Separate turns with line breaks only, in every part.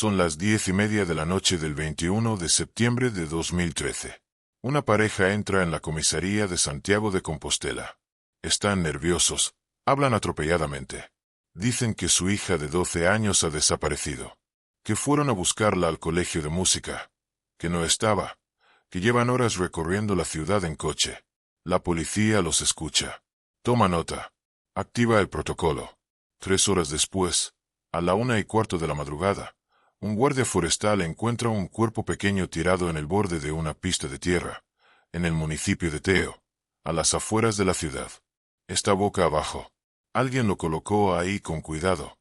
Son las 10:30 de la noche del 21 de septiembre de 2013. Una pareja entra en la comisaría de Santiago de Compostela. Están nerviosos, hablan atropelladamente. Dicen que su hija de 12 años ha desaparecido, que fueron a buscarla al colegio de música, que no estaba, que llevan horas recorriendo la ciudad en coche. La policía los escucha. Toma nota. Activa el protocolo. 3 horas después, a la 1:15 de la madrugada, un guardia forestal encuentra un cuerpo pequeño tirado en el borde de una pista de tierra, en el municipio de Teo, a las afueras de la ciudad. Está boca abajo. Alguien lo colocó ahí con cuidado,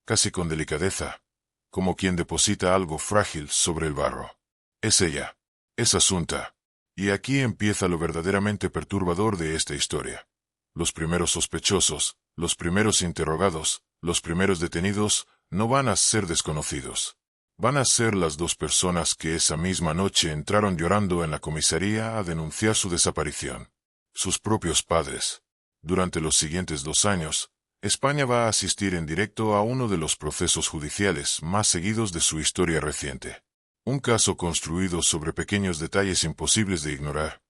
casi con delicadeza, como quien deposita algo frágil sobre el barro. Es ella. Es Asunta. Y aquí empieza lo verdaderamente perturbador de esta historia. Los primeros sospechosos, los primeros interrogados, los primeros detenidos, no van a ser desconocidos. Van a ser las 2 personas que esa misma noche entraron llorando en la comisaría a denunciar su desaparición. Sus propios padres. Durante los siguientes 2 años, España va a asistir en directo a uno de los procesos judiciales más seguidos de su historia reciente. Un caso construido sobre pequeños detalles imposibles de ignorar.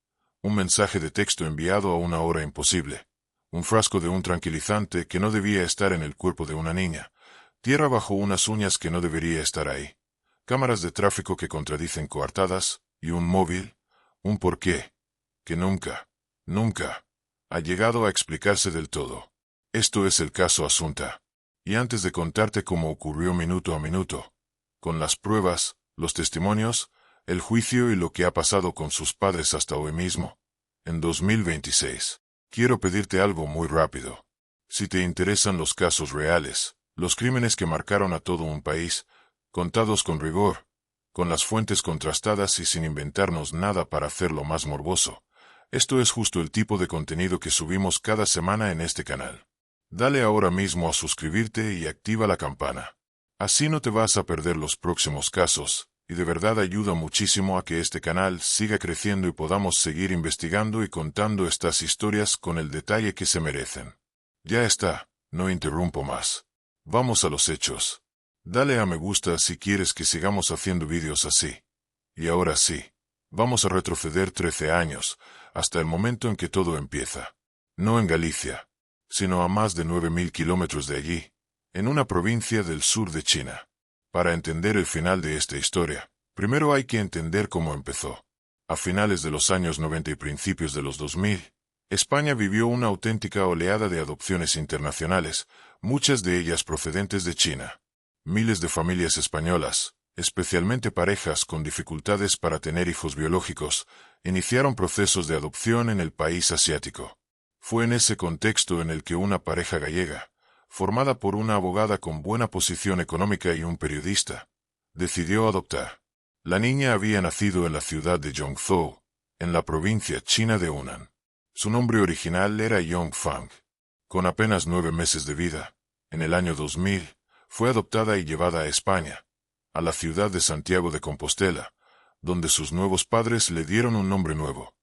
Un mensaje de texto enviado a una hora imposible. Un frasco de un tranquilizante que no debía estar en el cuerpo de una niña. Tierra bajo unas uñas que no debería estar ahí. Cámaras de tráfico que contradicen coartadas, y un móvil, un porqué, que nunca ha llegado a explicarse del todo. Esto es el caso Asunta. Y antes de contarte cómo ocurrió minuto a minuto, con las pruebas, los testimonios, el juicio y lo que ha pasado con sus padres hasta hoy mismo, en 2026, quiero pedirte algo muy rápido. Si te interesan los casos reales, los crímenes que marcaron a todo un país, contados con rigor, con las fuentes contrastadas y sin inventarnos nada para hacerlo más morboso, esto es justo el tipo de contenido que subimos cada semana en este canal. Dale ahora mismo a suscribirte y activa la campana. Así no te vas a perder los próximos casos, y de verdad ayuda muchísimo a que este canal siga creciendo y podamos seguir investigando y contando estas historias con el detalle que se merecen. Ya está, no interrumpo más. Vamos a los hechos. Dale a me gusta si quieres que sigamos haciendo vídeos así. Y ahora sí, vamos a retroceder 13 años, hasta el momento en que todo empieza. No en Galicia, sino a más de 9.000 kilómetros de allí, en una provincia del sur de China. Para entender el final de esta historia, primero hay que entender cómo empezó. A finales de los años 90 y principios de los 2000, España vivió una auténtica oleada de adopciones internacionales, muchas de ellas procedentes de China. Miles de familias españolas, especialmente parejas con dificultades para tener hijos biológicos, iniciaron procesos de adopción en el país asiático. Fue en ese contexto en el que una pareja gallega, formada por una abogada con buena posición económica y un periodista, decidió adoptar. La niña había nacido en la ciudad de Yongzhou, en la provincia china de Hunan. Su nombre original era Yongfang. Con apenas 9 meses de vida, en el año 2000, fue adoptada y llevada a España, a la ciudad de Santiago de Compostela, donde sus nuevos padres le dieron un nombre nuevo.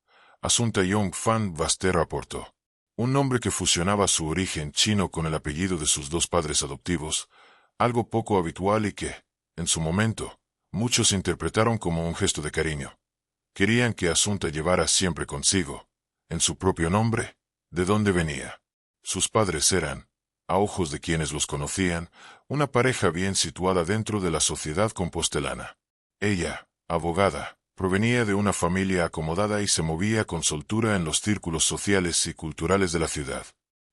Asunta Yongfang Basterra Porto. Un nombre que fusionaba su origen chino con el apellido de sus 2 padres adoptivos, algo poco habitual y que, en su momento, muchos interpretaron como un gesto de cariño. Querían que Asunta llevara siempre consigo, en su propio nombre, de dónde venía. Sus padres eran, a ojos de quienes los conocían, una pareja bien situada dentro de la sociedad compostelana. Ella, abogada, provenía de una familia acomodada y se movía con soltura en los círculos sociales y culturales de la ciudad.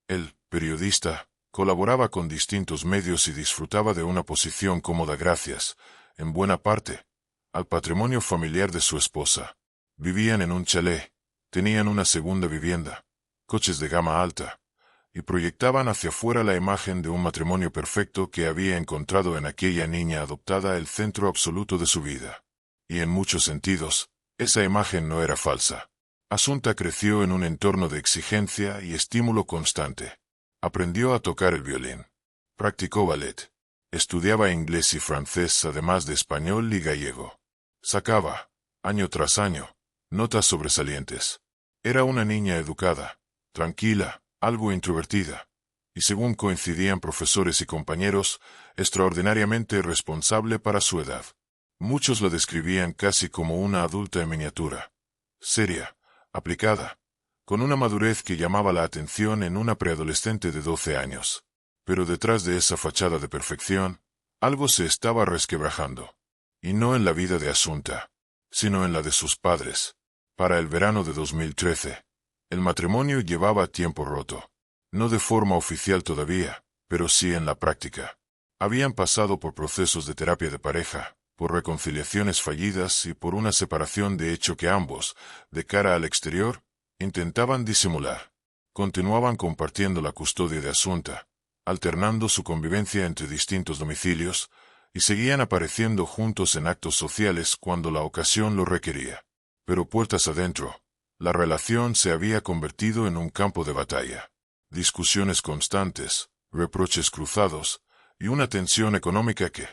Él, periodista, colaboraba con distintos medios y disfrutaba de una posición cómoda gracias, en buena parte, al patrimonio familiar de su esposa. Vivían en un chalet, tenían una segunda vivienda, coches de gama alta, y proyectaban hacia afuera la imagen de un matrimonio perfecto que había encontrado en aquella niña adoptada el centro absoluto de su vida. Y en muchos sentidos, esa imagen no era falsa. Asunta creció en un entorno de exigencia y estímulo constante. Aprendió a tocar el violín. Practicó ballet. Estudiaba inglés y francés además de español y gallego. Sacaba, año tras año, notas sobresalientes. Era una niña educada, tranquila, algo introvertida, y según coincidían profesores y compañeros, extraordinariamente responsable para su edad. Muchos la describían casi como una adulta en miniatura, seria, aplicada, con una madurez que llamaba la atención en una preadolescente de 12 años. Pero detrás de esa fachada de perfección, algo se estaba resquebrajando. Y no en la vida de Asunta, sino en la de sus padres. Para el verano de 2013, el matrimonio llevaba tiempo roto. No de forma oficial todavía, pero sí en la práctica. Habían pasado por procesos de terapia de pareja, por reconciliaciones fallidas y por una separación de hecho que ambos, de cara al exterior, intentaban disimular. Continuaban compartiendo la custodia de Asunta, alternando su convivencia entre distintos domicilios, y seguían apareciendo juntos en actos sociales cuando la ocasión lo requería. Pero puertas adentro, la relación se había convertido en un campo de batalla. Discusiones constantes, reproches cruzados, y una tensión económica que,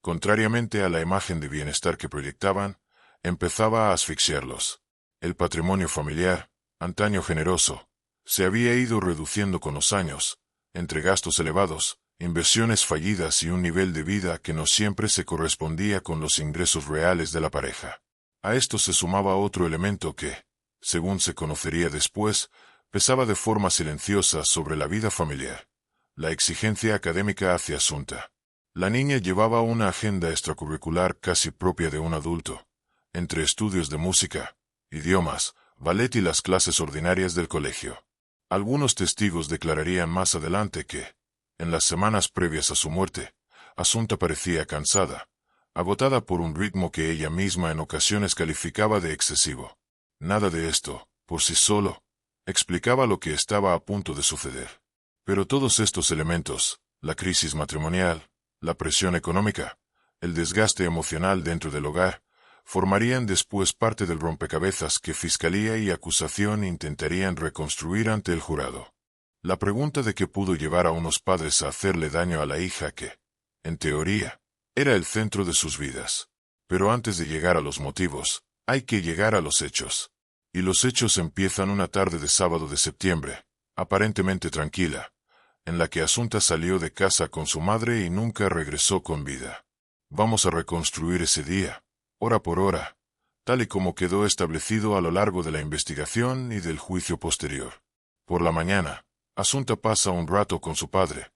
contrariamente a la imagen de bienestar que proyectaban, empezaba a asfixiarlos. El patrimonio familiar, antaño generoso, se había ido reduciendo con los años, entre gastos elevados, inversiones fallidas y un nivel de vida que no siempre se correspondía con los ingresos reales de la pareja. A esto se sumaba otro elemento que, según se conocería después, pesaba de forma silenciosa sobre la vida familiar: la exigencia académica hacia Asunta. La niña llevaba una agenda extracurricular casi propia de un adulto, entre estudios de música, idiomas, ballet y las clases ordinarias del colegio. Algunos testigos declararían más adelante que, en las semanas previas a su muerte, Asunta parecía cansada, agotada por un ritmo que ella misma en ocasiones calificaba de excesivo. Nada de esto, por sí solo, explicaba lo que estaba a punto de suceder. Pero todos estos elementos, la crisis matrimonial, la presión económica, el desgaste emocional dentro del hogar, formarían después parte del rompecabezas que Fiscalía y acusación intentarían reconstruir ante el jurado. La pregunta de qué pudo llevar a unos padres a hacerle daño a la hija que, en teoría, era el centro de sus vidas. Pero antes de llegar a los motivos, hay que llegar a los hechos. Y los hechos empiezan una tarde de sábado de septiembre, aparentemente tranquila, en la que Asunta salió de casa con su madre y nunca regresó con vida. Vamos a reconstruir ese día, hora por hora, tal y como quedó establecido a lo largo de la investigación y del juicio posterior. Por la mañana, Asunta pasa un rato con su padre,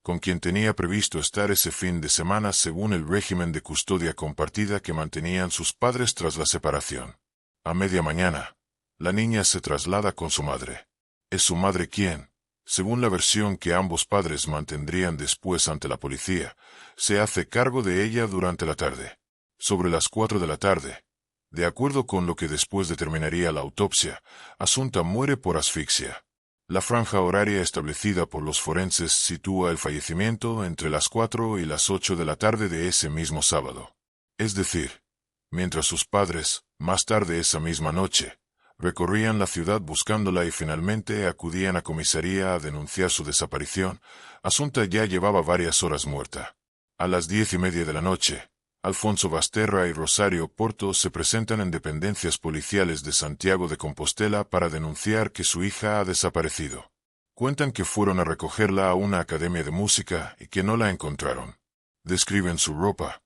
con quien tenía previsto estar ese fin de semana según el régimen de custodia compartida que mantenían sus padres tras la separación. A media mañana, la niña se traslada con su madre. Es su madre quien, según la versión que ambos padres mantendrían después ante la policía, se hace cargo de ella durante la tarde. Sobre las 4 de la tarde, de acuerdo con lo que después determinaría la autopsia, Asunta muere por asfixia. La franja horaria establecida por los forenses sitúa el fallecimiento entre las 4 y las 8 de la tarde de ese mismo sábado. Es decir, mientras sus padres, más tarde esa misma noche, recorrían la ciudad buscándola y finalmente acudían a comisaría a denunciar su desaparición, Asunta ya llevaba varias horas muerta. A las 10:30 de la noche, Alfonso Basterra y Rosario Porto se presentan en dependencias policiales de Santiago de Compostela para denunciar que su hija ha desaparecido. Cuentan que fueron a recogerla a una academia de música y que no la encontraron. Describen su ropa,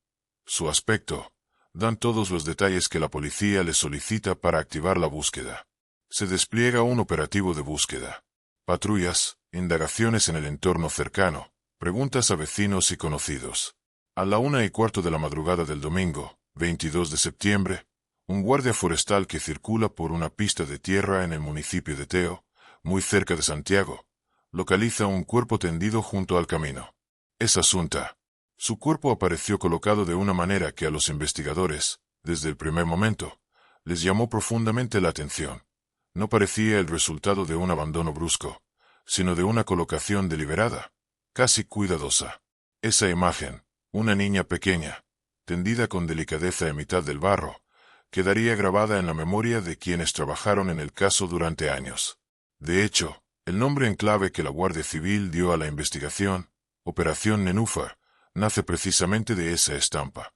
su aspecto, dan todos los detalles que la policía les solicita para activar la búsqueda. Se despliega un operativo de búsqueda. Patrullas, indagaciones en el entorno cercano, preguntas a vecinos y conocidos. A la 1:15 de la madrugada del domingo, 22 de septiembre, un guardia forestal que circula por una pista de tierra en el municipio de Teo, muy cerca de Santiago, localiza un cuerpo tendido junto al camino. Es Asunta. Su cuerpo apareció colocado de una manera que a los investigadores, desde el primer momento, les llamó profundamente la atención. No parecía el resultado de un abandono brusco, sino de una colocación deliberada, casi cuidadosa. Esa imagen, una niña pequeña, tendida con delicadeza en mitad del barro, quedaría grabada en la memoria de quienes trabajaron en el caso durante años. De hecho, el nombre en clave que la Guardia Civil dio a la investigación, Operación Nenúfar, nace precisamente de esa estampa.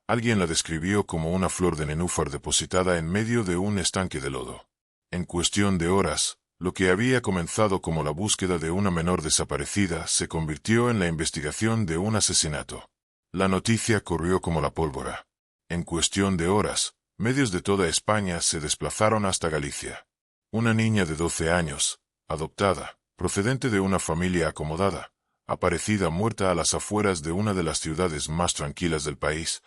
Alguien la describió como una flor de nenúfar depositada en medio de un estanque de lodo. En cuestión de horas, Lo que había comenzado como la búsqueda de una menor desaparecida se convirtió en la investigación de un asesinato. La noticia corrió como la pólvora. En cuestión de horas, medios de toda España se desplazaron hasta Galicia. Una niña de 12 años, adoptada, procedente de una familia acomodada, aparecida muerta a las afueras de una de las ciudades más tranquilas del país.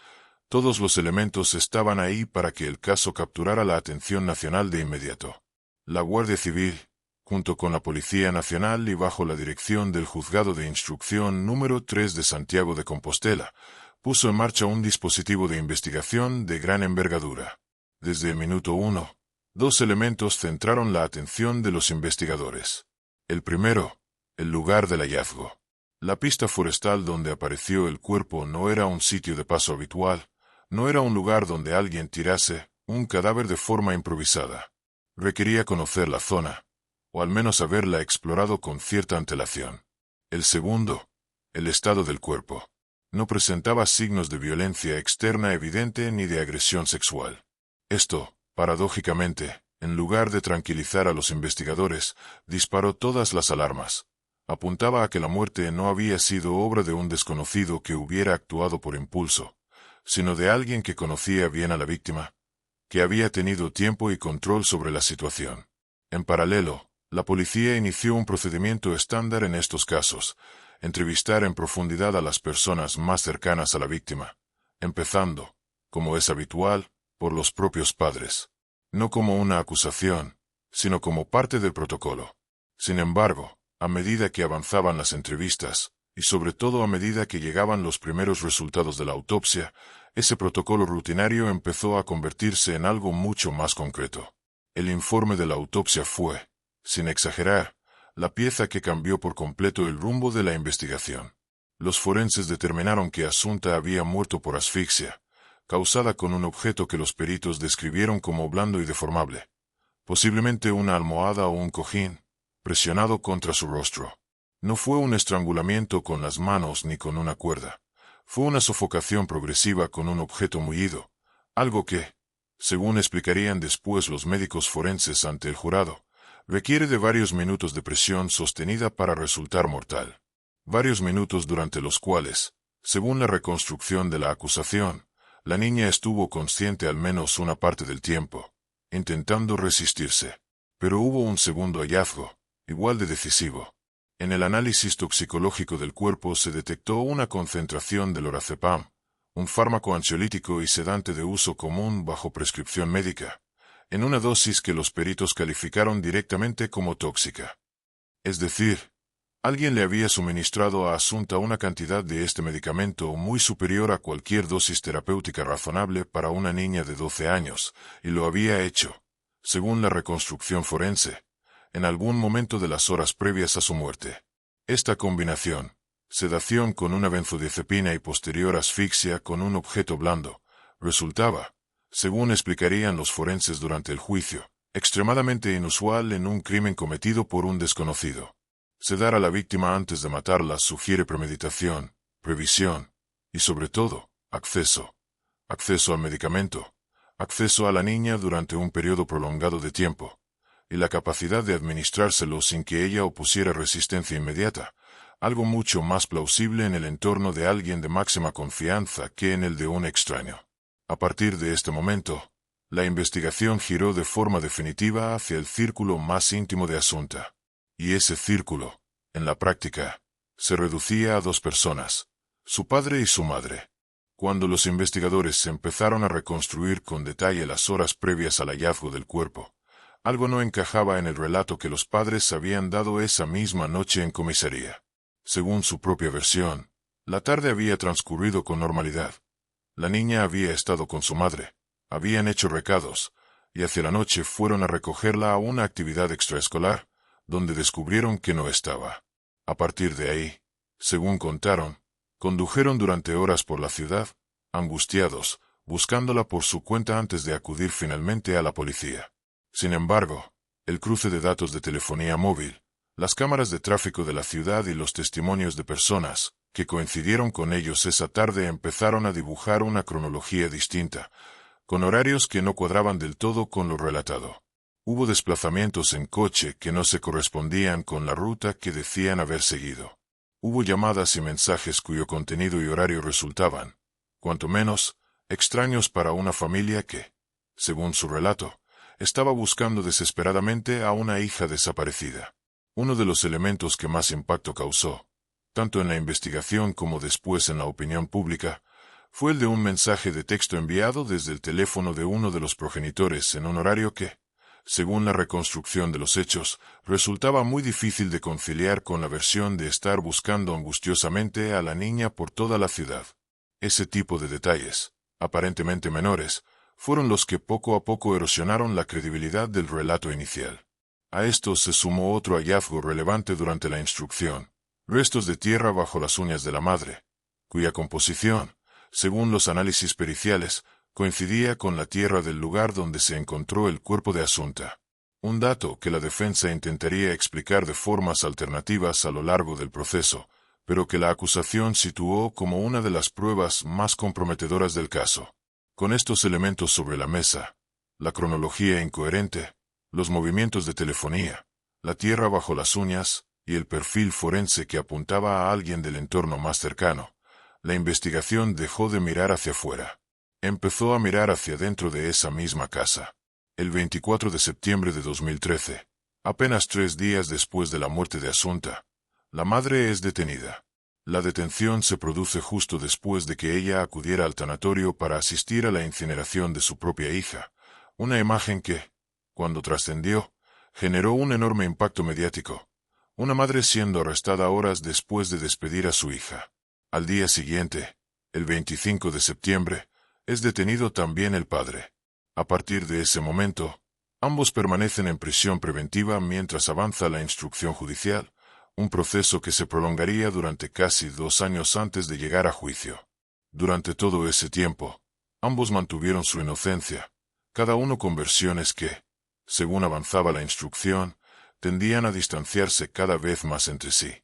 Todos los elementos estaban ahí para que el caso capturara la atención nacional de inmediato. La Guardia Civil, junto con la Policía Nacional y bajo la dirección del Juzgado de Instrucción número 3 de Santiago de Compostela, puso en marcha un dispositivo de investigación de gran envergadura. Desde el minuto 1, dos elementos centraron la atención de los investigadores. El primero, el lugar del hallazgo. La pista forestal donde apareció el cuerpo no era un sitio de paso habitual, no era un lugar donde alguien tirase un cadáver de forma improvisada. Requería conocer la zona, o al menos haberla explorado con cierta antelación. El segundo, el estado del cuerpo. No presentaba signos de violencia externa evidente ni de agresión sexual. Esto, paradójicamente, en lugar de tranquilizar a los investigadores, disparó todas las alarmas. Apuntaba a que la muerte no había sido obra de un desconocido que hubiera actuado por impulso, sino de alguien que conocía bien a la víctima, que había tenido tiempo y control sobre la situación. En paralelo, la policía inició un procedimiento estándar en estos casos: entrevistar en profundidad a las personas más cercanas a la víctima, empezando, como es habitual, por los propios padres. No como una acusación, sino como parte del protocolo. Sin embargo, a medida que avanzaban las entrevistas, y sobre todo a medida que llegaban los primeros resultados de la autopsia, ese protocolo rutinario empezó a convertirse en algo mucho más concreto. El informe de la autopsia fue, sin exagerar, la pieza que cambió por completo el rumbo de la investigación. Los forenses determinaron que Asunta había muerto por asfixia, causada con un objeto que los peritos describieron como blando y deformable, posiblemente una almohada o un cojín, presionado contra su rostro. No fue un estrangulamiento con las manos ni con una cuerda. Fue una sofocación progresiva con un objeto mullido, algo que, según explicarían después los médicos forenses ante el jurado, requiere de varios minutos de presión sostenida para resultar mortal. Varios minutos durante los cuales, según la reconstrucción de la acusación, la niña estuvo consciente al menos una parte del tiempo, intentando resistirse. Pero hubo un segundo hallazgo, igual de decisivo. En el análisis toxicológico del cuerpo se detectó una concentración de lorazepam, un fármaco ansiolítico y sedante de uso común bajo prescripción médica, en una dosis que los peritos calificaron directamente como tóxica. Es decir, alguien le había suministrado a Asunta una cantidad de este medicamento muy superior a cualquier dosis terapéutica razonable para una niña de 12 años, y lo había hecho, según la reconstrucción forense, en algún momento de las horas previas a su muerte. Esta combinación, sedación con una benzodiazepina y posterior asfixia con un objeto blando, resultaba, según explicarían los forenses durante el juicio, extremadamente inusual en un crimen cometido por un desconocido. Sedar a la víctima antes de matarla sugiere premeditación, previsión, y sobre todo, acceso al medicamento, acceso a la niña durante un periodo prolongado de tiempo, y la capacidad de administrárselo sin que ella opusiera resistencia inmediata, algo mucho más plausible en el entorno de alguien de máxima confianza que en el de un extraño. A partir de este momento, la investigación giró de forma definitiva hacia el círculo más íntimo de Asunta. Y ese círculo, en la práctica, se reducía a dos personas, su padre y su madre. Cuando los investigadores empezaron a reconstruir con detalle las horas previas al hallazgo del cuerpo, algo no encajaba en el relato que los padres habían dado esa misma noche en comisaría. Según su propia versión, la tarde había transcurrido con normalidad. La niña había estado con su madre, habían hecho recados, y hacia la noche fueron a recogerla a una actividad extraescolar, donde descubrieron que no estaba. A partir de ahí, según contaron, condujeron durante horas por la ciudad, angustiados, buscándola por su cuenta antes de acudir finalmente a la policía. Sin embargo, el cruce de datos de telefonía móvil, las cámaras de tráfico de la ciudad y los testimonios de personas que coincidieron con ellos esa tarde empezaron a dibujar una cronología distinta, con horarios que no cuadraban del todo con lo relatado. Hubo desplazamientos en coche que no se correspondían con la ruta que decían haber seguido. Hubo llamadas y mensajes cuyo contenido y horario resultaban, cuanto menos, extraños para una familia que, según su relato, estaba buscando desesperadamente a una hija desaparecida. Uno de los elementos que más impacto causó, tanto en la investigación como después en la opinión pública, fue el de un mensaje de texto enviado desde el teléfono de uno de los progenitores en un horario que, según la reconstrucción de los hechos, resultaba muy difícil de conciliar con la versión de estar buscando angustiosamente a la niña por toda la ciudad. Ese tipo de detalles, aparentemente menores, fueron los que poco a poco erosionaron la credibilidad del relato inicial. A esto se sumó otro hallazgo relevante durante la instrucción: restos de tierra bajo las uñas de la madre, cuya composición, según los análisis periciales, coincidía con la tierra del lugar donde se encontró el cuerpo de Asunta. Un dato que la defensa intentaría explicar de formas alternativas a lo largo del proceso, pero que la acusación situó como una de las pruebas más comprometedoras del caso. Con estos elementos sobre la mesa, la cronología incoherente, los movimientos de telefonía, la tierra bajo las uñas y el perfil forense que apuntaba a alguien del entorno más cercano, la investigación dejó de mirar hacia afuera. Empezó a mirar hacia dentro de esa misma casa. El 24 de septiembre de 2013, apenas 3 días después de la muerte de Asunta, la madre es detenida. La detención se produce justo después de que ella acudiera al tanatorio para asistir a la incineración de su propia hija, una imagen que, cuando trascendió, generó un enorme impacto mediático. Una madre siendo arrestada horas después de despedir a su hija. Al día siguiente, el 25 de septiembre, es detenido también el padre. A partir de ese momento, ambos permanecen en prisión preventiva mientras avanza la instrucción judicial, un proceso que se prolongaría durante casi 2 años antes de llegar a juicio. Durante todo ese tiempo, ambos mantuvieron su inocencia, cada uno con versiones que, según avanzaba la instrucción, tendían a distanciarse cada vez más entre sí,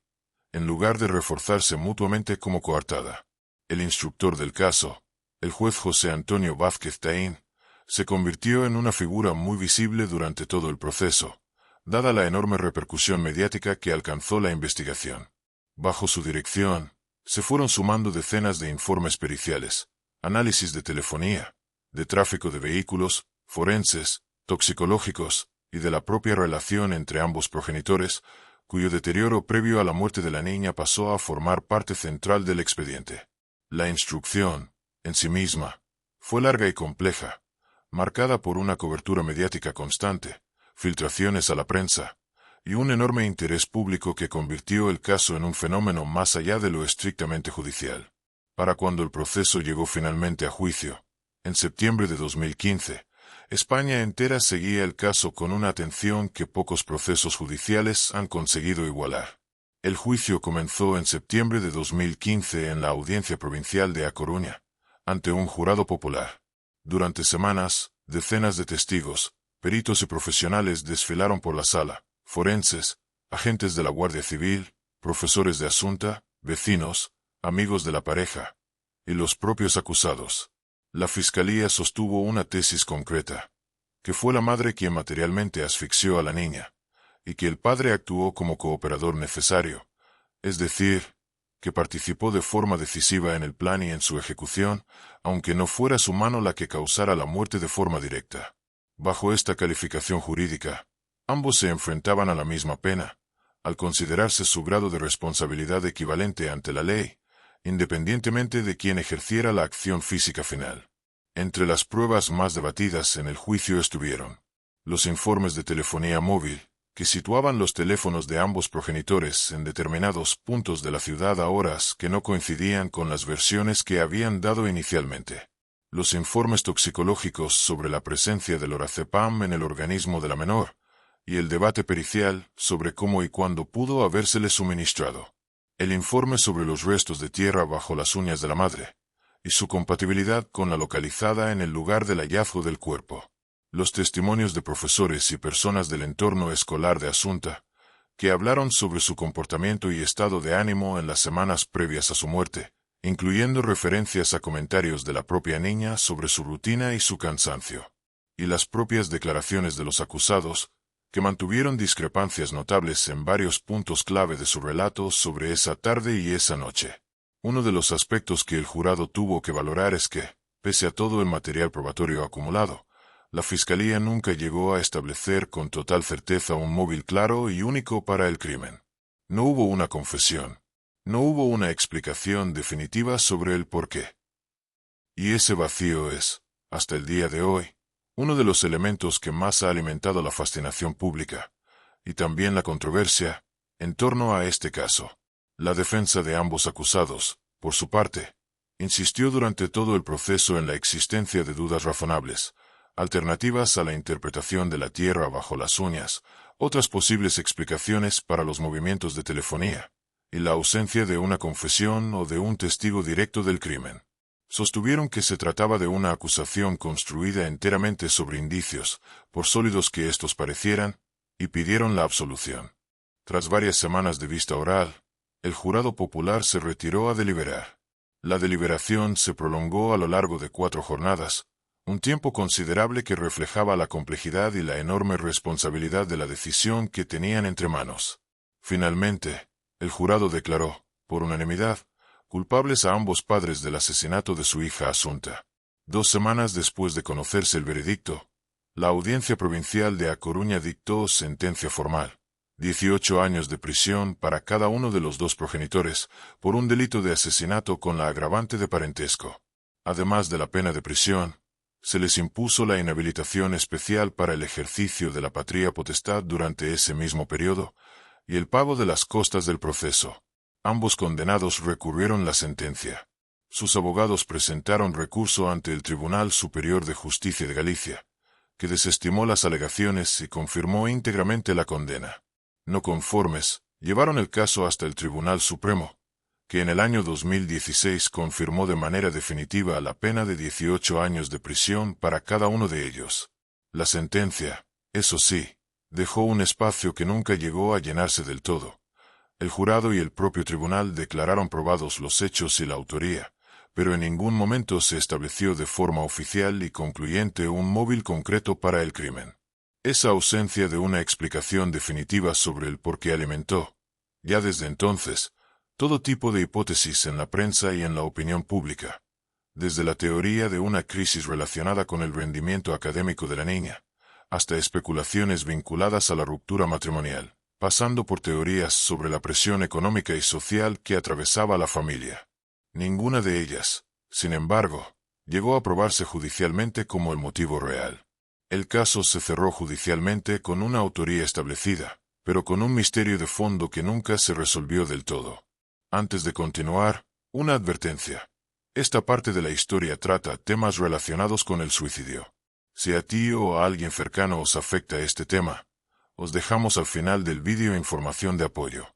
en lugar de reforzarse mutuamente como coartada. El instructor del caso, el juez José Antonio Vázquez Taín, se convirtió en una figura muy visible durante todo el proceso, dada la enorme repercusión mediática que alcanzó la investigación. Bajo su dirección, se fueron sumando decenas de informes periciales, análisis de telefonía, de tráfico de vehículos, forenses, toxicológicos, y de la propia relación entre ambos progenitores, cuyo deterioro previo a la muerte de la niña pasó a formar parte central del expediente. La instrucción, en sí misma, fue larga y compleja, marcada por una cobertura mediática constante, filtraciones a la prensa, y un enorme interés público que convirtió el caso en un fenómeno más allá de lo estrictamente judicial. Para cuando el proceso llegó finalmente a juicio, en septiembre de 2015, España entera seguía el caso con una atención que pocos procesos judiciales han conseguido igualar. El juicio comenzó en septiembre de 2015 en la Audiencia Provincial de A Coruña, ante un jurado popular. Durante semanas, decenas de testigos, peritos y profesionales desfilaron por la sala: forenses, agentes de la Guardia Civil, profesores de Asunta, vecinos, amigos de la pareja, y los propios acusados. La fiscalía sostuvo una tesis concreta, que fue la madre quien materialmente asfixió a la niña, y que el padre actuó como cooperador necesario, es decir, que participó de forma decisiva en el plan y en su ejecución, aunque no fuera su mano la que causara la muerte de forma directa. Bajo esta calificación jurídica, ambos se enfrentaban a la misma pena, al considerarse su grado de responsabilidad equivalente ante la ley, independientemente de quien ejerciera la acción física final. Entre las pruebas más debatidas en el juicio estuvieron los informes de telefonía móvil, que situaban los teléfonos de ambos progenitores en determinados puntos de la ciudad a horas que no coincidían con las versiones que habían dado inicialmente. Los informes toxicológicos sobre la presencia del lorazepam en el organismo de la menor, y el debate pericial sobre cómo y cuándo pudo habérsele suministrado. El informe sobre los restos de tierra bajo las uñas de la madre, y su compatibilidad con la localizada en el lugar del hallazgo del cuerpo. Los testimonios de profesores y personas del entorno escolar de Asunta, que hablaron sobre su comportamiento y estado de ánimo en las semanas previas a su muerte, incluyendo referencias a comentarios de la propia niña sobre su rutina y su cansancio. y las propias declaraciones de los acusados, que mantuvieron discrepancias notables en varios puntos clave de su relato sobre esa tarde y esa noche. Uno de los aspectos que el jurado tuvo que valorar es que, pese a todo el material probatorio acumulado, la Fiscalía nunca llegó a establecer con total certeza un móvil claro y único para el crimen. No hubo una confesión. No hubo una explicación definitiva sobre el porqué. Y ese vacío es, hasta el día de hoy, uno de los elementos que más ha alimentado la fascinación pública, y también la controversia, en torno a este caso. La defensa de ambos acusados, por su parte, insistió durante todo el proceso en la existencia de dudas razonables, alternativas a la interpretación de la tierra bajo las uñas, otras posibles explicaciones para los movimientos de telefonía, y la ausencia de una confesión o de un testigo directo del crimen. Sostuvieron que se trataba de una acusación construida enteramente sobre indicios, por sólidos que estos parecieran, y pidieron la absolución. Tras varias semanas de vista oral, el jurado popular se retiró a deliberar. La deliberación se prolongó a lo largo de 4 jornadas, un tiempo considerable que reflejaba la complejidad y la enorme responsabilidad de la decisión que tenían entre manos. Finalmente, el jurado declaró, por unanimidad, culpables a ambos padres del asesinato de su hija Asunta. 2 semanas después de conocerse el veredicto, la Audiencia Provincial de A Coruña dictó sentencia formal: 18 años de prisión para cada uno de los 2 progenitores, por un delito de asesinato con la agravante de parentesco. Además de la pena de prisión, se les impuso la inhabilitación especial para el ejercicio de la patria potestad durante ese mismo periodo, y el pago de las costas del proceso. Ambos condenados recurrieron la sentencia. Sus abogados presentaron recurso ante el Tribunal Superior de Justicia de Galicia, que desestimó las alegaciones y confirmó íntegramente la condena. No conformes, llevaron el caso hasta el Tribunal Supremo, que en el año 2016 confirmó de manera definitiva la pena de 18 años de prisión para cada uno de ellos. La sentencia, eso sí, dejó un espacio que nunca llegó a llenarse del todo. El jurado y el propio tribunal declararon probados los hechos y la autoría, pero en ningún momento se estableció de forma oficial y concluyente un móvil concreto para el crimen. Esa ausencia de una explicación definitiva sobre el por qué alimentó, ya desde entonces, todo tipo de hipótesis en la prensa y en la opinión pública, desde la teoría de una crisis relacionada con el rendimiento académico de la niña, hasta especulaciones vinculadas a la ruptura matrimonial, pasando por teorías sobre la presión económica y social que atravesaba la familia. Ninguna de ellas, sin embargo, llegó a probarse judicialmente como el motivo real. El caso se cerró judicialmente con una autoría establecida, pero con un misterio de fondo que nunca se resolvió del todo. Antes de continuar, una advertencia. Esta parte de la historia trata temas relacionados con el suicidio. Si a ti o a alguien cercano os afecta este tema, os dejamos al final del vídeo información de apoyo.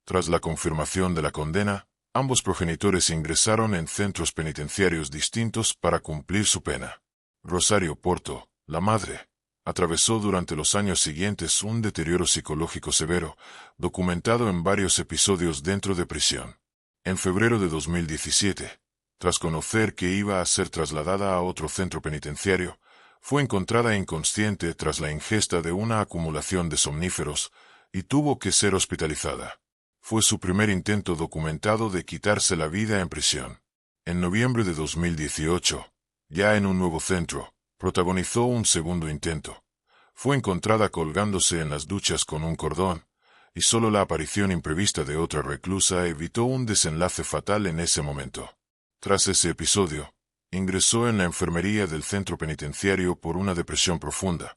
Tras la confirmación de la condena, ambos progenitores ingresaron en centros penitenciarios distintos para cumplir su pena. Rosario Porto, la madre, atravesó durante los años siguientes un deterioro psicológico severo, documentado en varios episodios dentro de prisión. En febrero de 2017, tras conocer que iba a ser trasladada a otro centro penitenciario, fue encontrada inconsciente tras la ingesta de una acumulación de somníferos y tuvo que ser hospitalizada. Fue su primer intento documentado de quitarse la vida en prisión. En noviembre de 2018, ya en un nuevo centro, protagonizó un segundo intento. Fue encontrada colgándose en las duchas con un cordón, y solo la aparición imprevista de otra reclusa evitó un desenlace fatal en ese momento. Tras ese episodio, ingresó en la enfermería del centro penitenciario por una depresión profunda,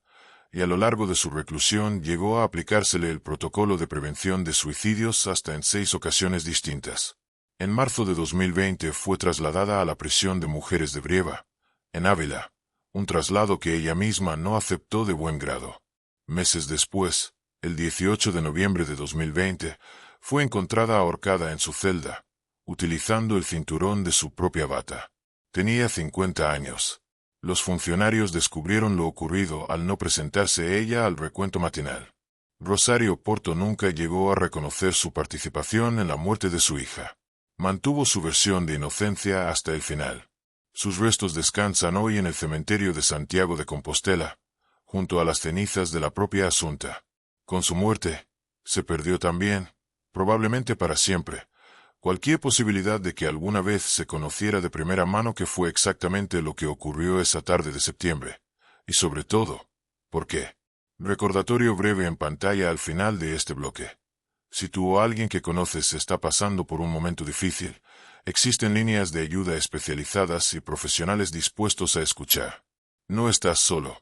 y a lo largo de su reclusión llegó a aplicársele el protocolo de prevención de suicidios hasta en 6 ocasiones distintas. En marzo de 2020 fue trasladada a la prisión de mujeres de Brieva, en Ávila, un traslado que ella misma no aceptó de buen grado. Meses después, el 18 de noviembre de 2020, fue encontrada ahorcada en su celda, utilizando el cinturón de su propia bata. Tenía 50 años. Los funcionarios descubrieron lo ocurrido al no presentarse ella al recuento matinal. Rosario Porto nunca llegó a reconocer su participación en la muerte de su hija. Mantuvo su versión de inocencia hasta el final. Sus restos descansan hoy en el cementerio de Santiago de Compostela, junto a las cenizas de la propia Asunta. Con su muerte, se perdió también, probablemente para siempre, cualquier posibilidad de que alguna vez se conociera de primera mano qué fue exactamente lo que ocurrió esa tarde de septiembre. Y sobre todo, ¿por qué? Recordatorio breve en pantalla al final de este bloque. Si tú o alguien que conoces está pasando por un momento difícil, existen líneas de ayuda especializadas y profesionales dispuestos a escuchar. No estás solo.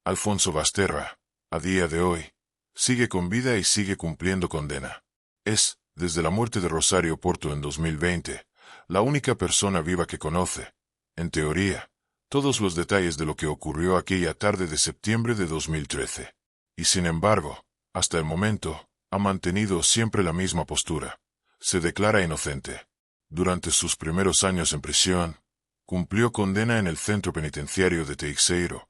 Alfonso Basterra, a día de hoy, sigue con vida y sigue cumpliendo condena. Es, desde la muerte de Rosario Porto en 2020, la única persona viva que conoce, en teoría, todos los detalles de lo que ocurrió aquella tarde de septiembre de 2013. Y sin embargo, hasta el momento, ha mantenido siempre la misma postura. Se declara inocente. Durante sus primeros años en prisión, cumplió condena en el centro penitenciario de Teixeiro,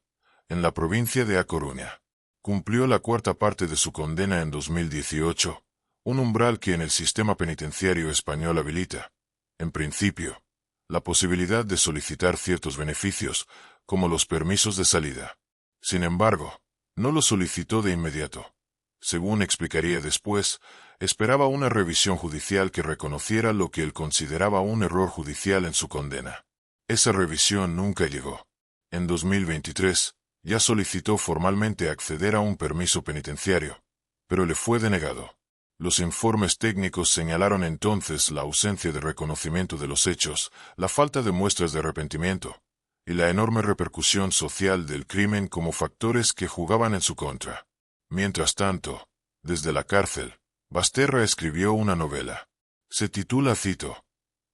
en la provincia de A Coruña. Cumplió la cuarta parte de su condena en 2018, un umbral que en el sistema penitenciario español habilita, en principio, la posibilidad de solicitar ciertos beneficios, como los permisos de salida. Sin embargo, no lo solicitó de inmediato. Según explicaría después, esperaba una revisión judicial que reconociera lo que él consideraba un error judicial en su condena. Esa revisión nunca llegó. En 2023, ya solicitó formalmente acceder a un permiso penitenciario, pero le fue denegado. Los informes técnicos señalaron entonces la ausencia de reconocimiento de los hechos, la falta de muestras de arrepentimiento, y la enorme repercusión social del crimen como factores que jugaban en su contra. Mientras tanto, desde la cárcel, Basterra escribió una novela. Se titula Cito,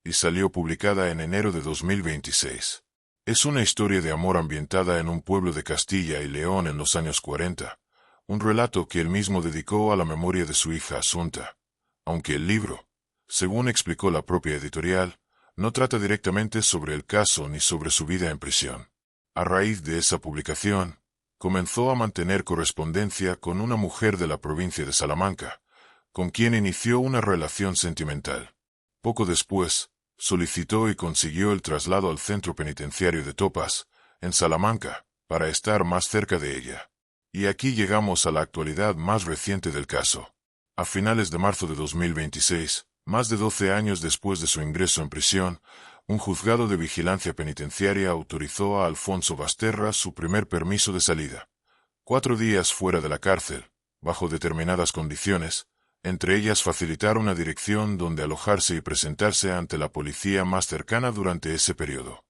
y salió publicada en enero de 2026. Es una historia de amor ambientada en un pueblo de Castilla y León en los años 40, un relato que él mismo dedicó a la memoria de su hija Asunta, aunque el libro, según explicó la propia editorial, no trata directamente sobre el caso ni sobre su vida en prisión. A raíz de esa publicación, comenzó a mantener correspondencia con una mujer de la provincia de Salamanca, con quien inició una relación sentimental. Poco después, solicitó y consiguió el traslado al centro penitenciario de Topas, en Salamanca, para estar más cerca de ella. Y aquí llegamos a la actualidad más reciente del caso. A finales de marzo de 2026, más de 12 años después de su ingreso en prisión, un juzgado de vigilancia penitenciaria autorizó a Alfonso Basterra su primer permiso de salida. 4 días fuera de la cárcel, bajo determinadas condiciones, entre ellas facilitar una dirección donde alojarse y presentarse ante la policía más cercana durante ese periodo.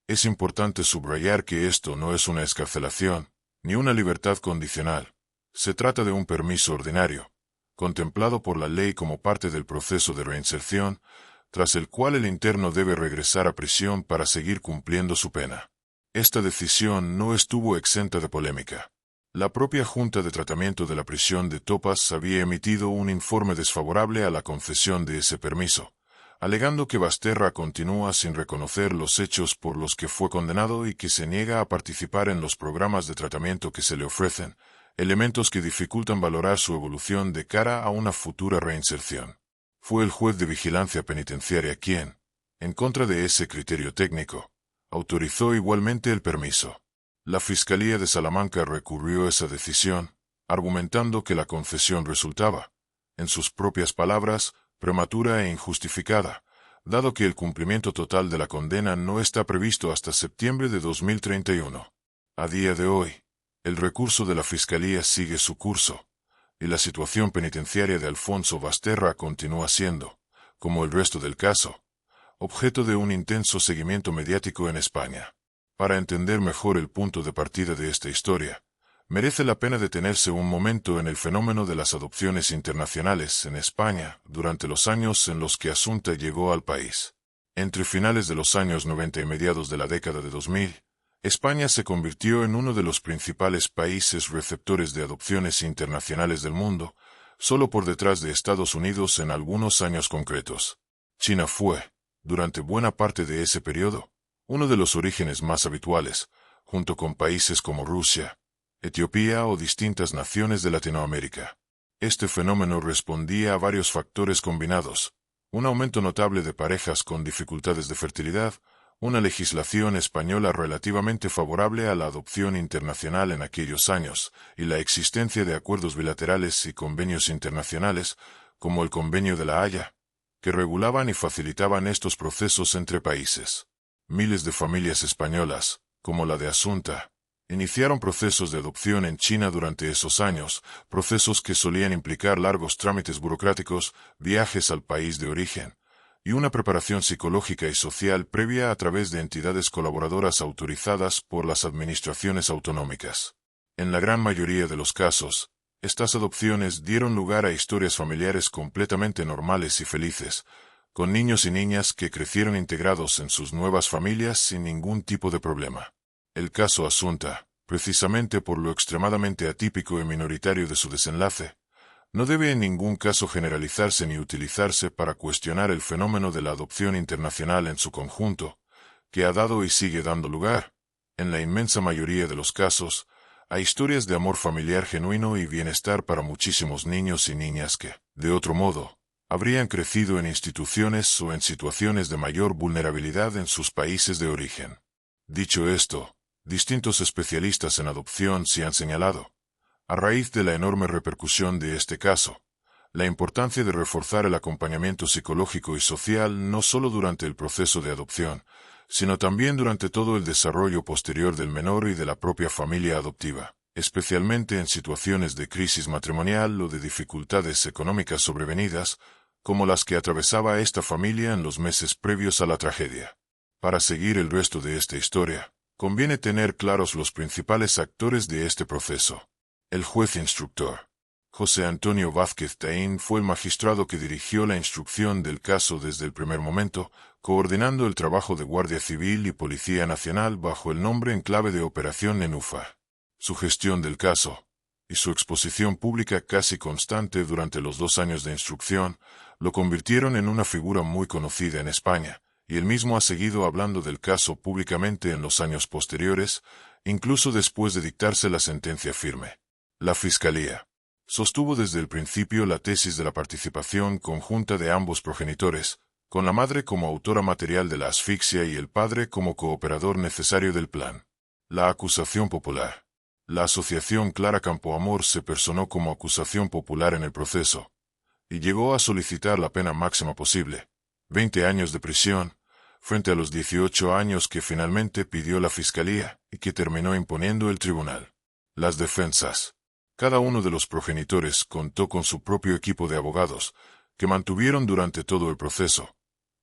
Es importante subrayar que esto no es una excarcelación, ni una libertad condicional. Se trata de un permiso ordinario, contemplado por la ley como parte del proceso de reinserción, tras el cual el interno debe regresar a prisión para seguir cumpliendo su pena. Esta decisión no estuvo exenta de polémica. La propia Junta de Tratamiento de la Prisión de Topas había emitido un informe desfavorable a la concesión de ese permiso, alegando que Basterra continúa sin reconocer los hechos por los que fue condenado y que se niega a participar en los programas de tratamiento que se le ofrecen, elementos que dificultan valorar su evolución de cara a una futura reinserción. Fue el juez de vigilancia penitenciaria quien, en contra de ese criterio técnico, autorizó igualmente el permiso. La Fiscalía de Salamanca recurrió esa decisión, argumentando que la concesión resultaba, en sus propias palabras, prematura e injustificada, dado que el cumplimiento total de la condena no está previsto hasta septiembre de 2031. A día de hoy, el recurso de la Fiscalía sigue su curso, y la situación penitenciaria de Alfonso Basterra continúa siendo, como el resto del caso, objeto de un intenso seguimiento mediático en España. Para entender mejor el punto de partida de esta historia, merece la pena detenerse un momento en el fenómeno de las adopciones internacionales en España durante los años en los que Asunta llegó al país. Entre finales de los años 90 y mediados de la década de 2000, España se convirtió en uno de los principales países receptores de adopciones internacionales del mundo, solo por detrás de Estados Unidos en algunos años concretos. China fue, durante buena parte de ese periodo, uno de los orígenes más habituales, junto con países como Rusia, Etiopía o distintas naciones de Latinoamérica. Este fenómeno respondía a varios factores combinados: un aumento notable de parejas con dificultades de fertilidad, una legislación española relativamente favorable a la adopción internacional en aquellos años, y la existencia de acuerdos bilaterales y convenios internacionales, como el Convenio de La Haya, que regulaban y facilitaban estos procesos entre países. Miles de familias españolas, como la de Asunta, iniciaron procesos de adopción en China durante esos años, procesos que solían implicar largos trámites burocráticos, viajes al país de origen, y una preparación psicológica y social previa a través de entidades colaboradoras autorizadas por las administraciones autonómicas. En la gran mayoría de los casos, estas adopciones dieron lugar a historias familiares completamente normales y felices, con niños y niñas que crecieron integrados en sus nuevas familias sin ningún tipo de problema. El caso Asunta, precisamente por lo extremadamente atípico y minoritario de su desenlace, no debe en ningún caso generalizarse ni utilizarse para cuestionar el fenómeno de la adopción internacional en su conjunto, que ha dado y sigue dando lugar, en la inmensa mayoría de los casos, a historias de amor familiar genuino y bienestar para muchísimos niños y niñas que, de otro modo, habrían crecido en instituciones o en situaciones de mayor vulnerabilidad en sus países de origen. Dicho esto, distintos especialistas en adopción sí han señalado, a raíz de la enorme repercusión de este caso, la importancia de reforzar el acompañamiento psicológico y social no solo durante el proceso de adopción, sino también durante todo el desarrollo posterior del menor y de la propia familia adoptiva, especialmente en situaciones de crisis matrimonial o de dificultades económicas sobrevenidas, como las que atravesaba esta familia en los meses previos a la tragedia. Para seguir el resto de esta historia, conviene tener claros los principales actores de este proceso. El juez instructor, José Antonio Vázquez Taín, fue el magistrado que dirigió la instrucción del caso desde el primer momento, coordinando el trabajo de Guardia Civil y Policía Nacional bajo el nombre en clave de Operación Nenúfar. Su gestión del caso, y su exposición pública casi constante durante los 2 años de instrucción, lo convirtieron en una figura muy conocida en España, y él mismo ha seguido hablando del caso públicamente en los años posteriores, incluso después de dictarse la sentencia firme. La Fiscalía sostuvo desde el principio la tesis de la participación conjunta de ambos progenitores, con la madre como autora material de la asfixia y el padre como cooperador necesario del plan. La acusación popular. La asociación Clara Campoamor se personó como acusación popular en el proceso, y llegó a solicitar la pena máxima posible, 20 años de prisión, frente a los 18 años que finalmente pidió la Fiscalía y que terminó imponiendo el tribunal. Las defensas. Cada uno de los progenitores contó con su propio equipo de abogados, que mantuvieron durante todo el proceso,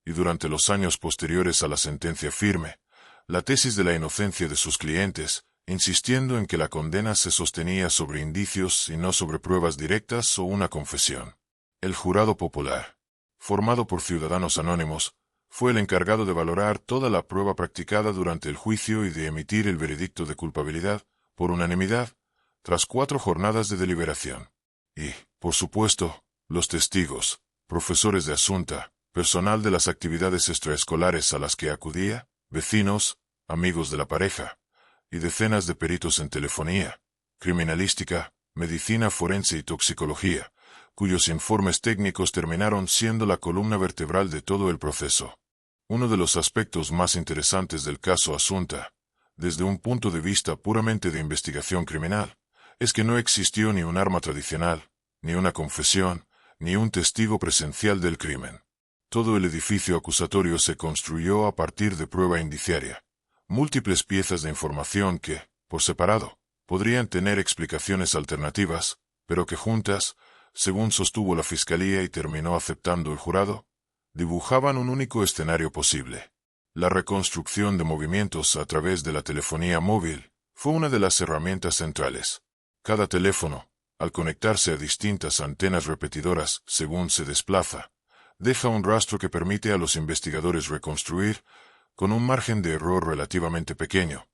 y durante los años posteriores a la sentencia firme, la tesis de la inocencia de sus clientes, insistiendo en que la condena se sostenía sobre indicios y no sobre pruebas directas o una confesión. El jurado popular, formado por ciudadanos anónimos, fue el encargado de valorar toda la prueba practicada durante el juicio y de emitir el veredicto de culpabilidad, por unanimidad, tras 4 jornadas de deliberación. Y, por supuesto, los testigos, profesores de Asunta, personal de las actividades extraescolares a las que acudía, vecinos, amigos de la pareja, y decenas de peritos en telefonía, criminalística, medicina forense y toxicología, cuyos informes técnicos terminaron siendo la columna vertebral de todo el proceso. Uno de los aspectos más interesantes del caso Asunta, desde un punto de vista puramente de investigación criminal, es que no existió ni un arma tradicional, ni una confesión, ni un testigo presencial del crimen. Todo el edificio acusatorio se construyó a partir de prueba indiciaria, múltiples piezas de información que, por separado, podrían tener explicaciones alternativas, pero que juntas, según sostuvo la Fiscalía y terminó aceptando el jurado, dibujaban un único escenario posible. La reconstrucción de movimientos a través de la telefonía móvil fue una de las herramientas centrales. Cada teléfono, al conectarse a distintas antenas repetidoras según se desplaza, deja un rastro que permite a los investigadores reconstruir, con un margen de error relativamente pequeño,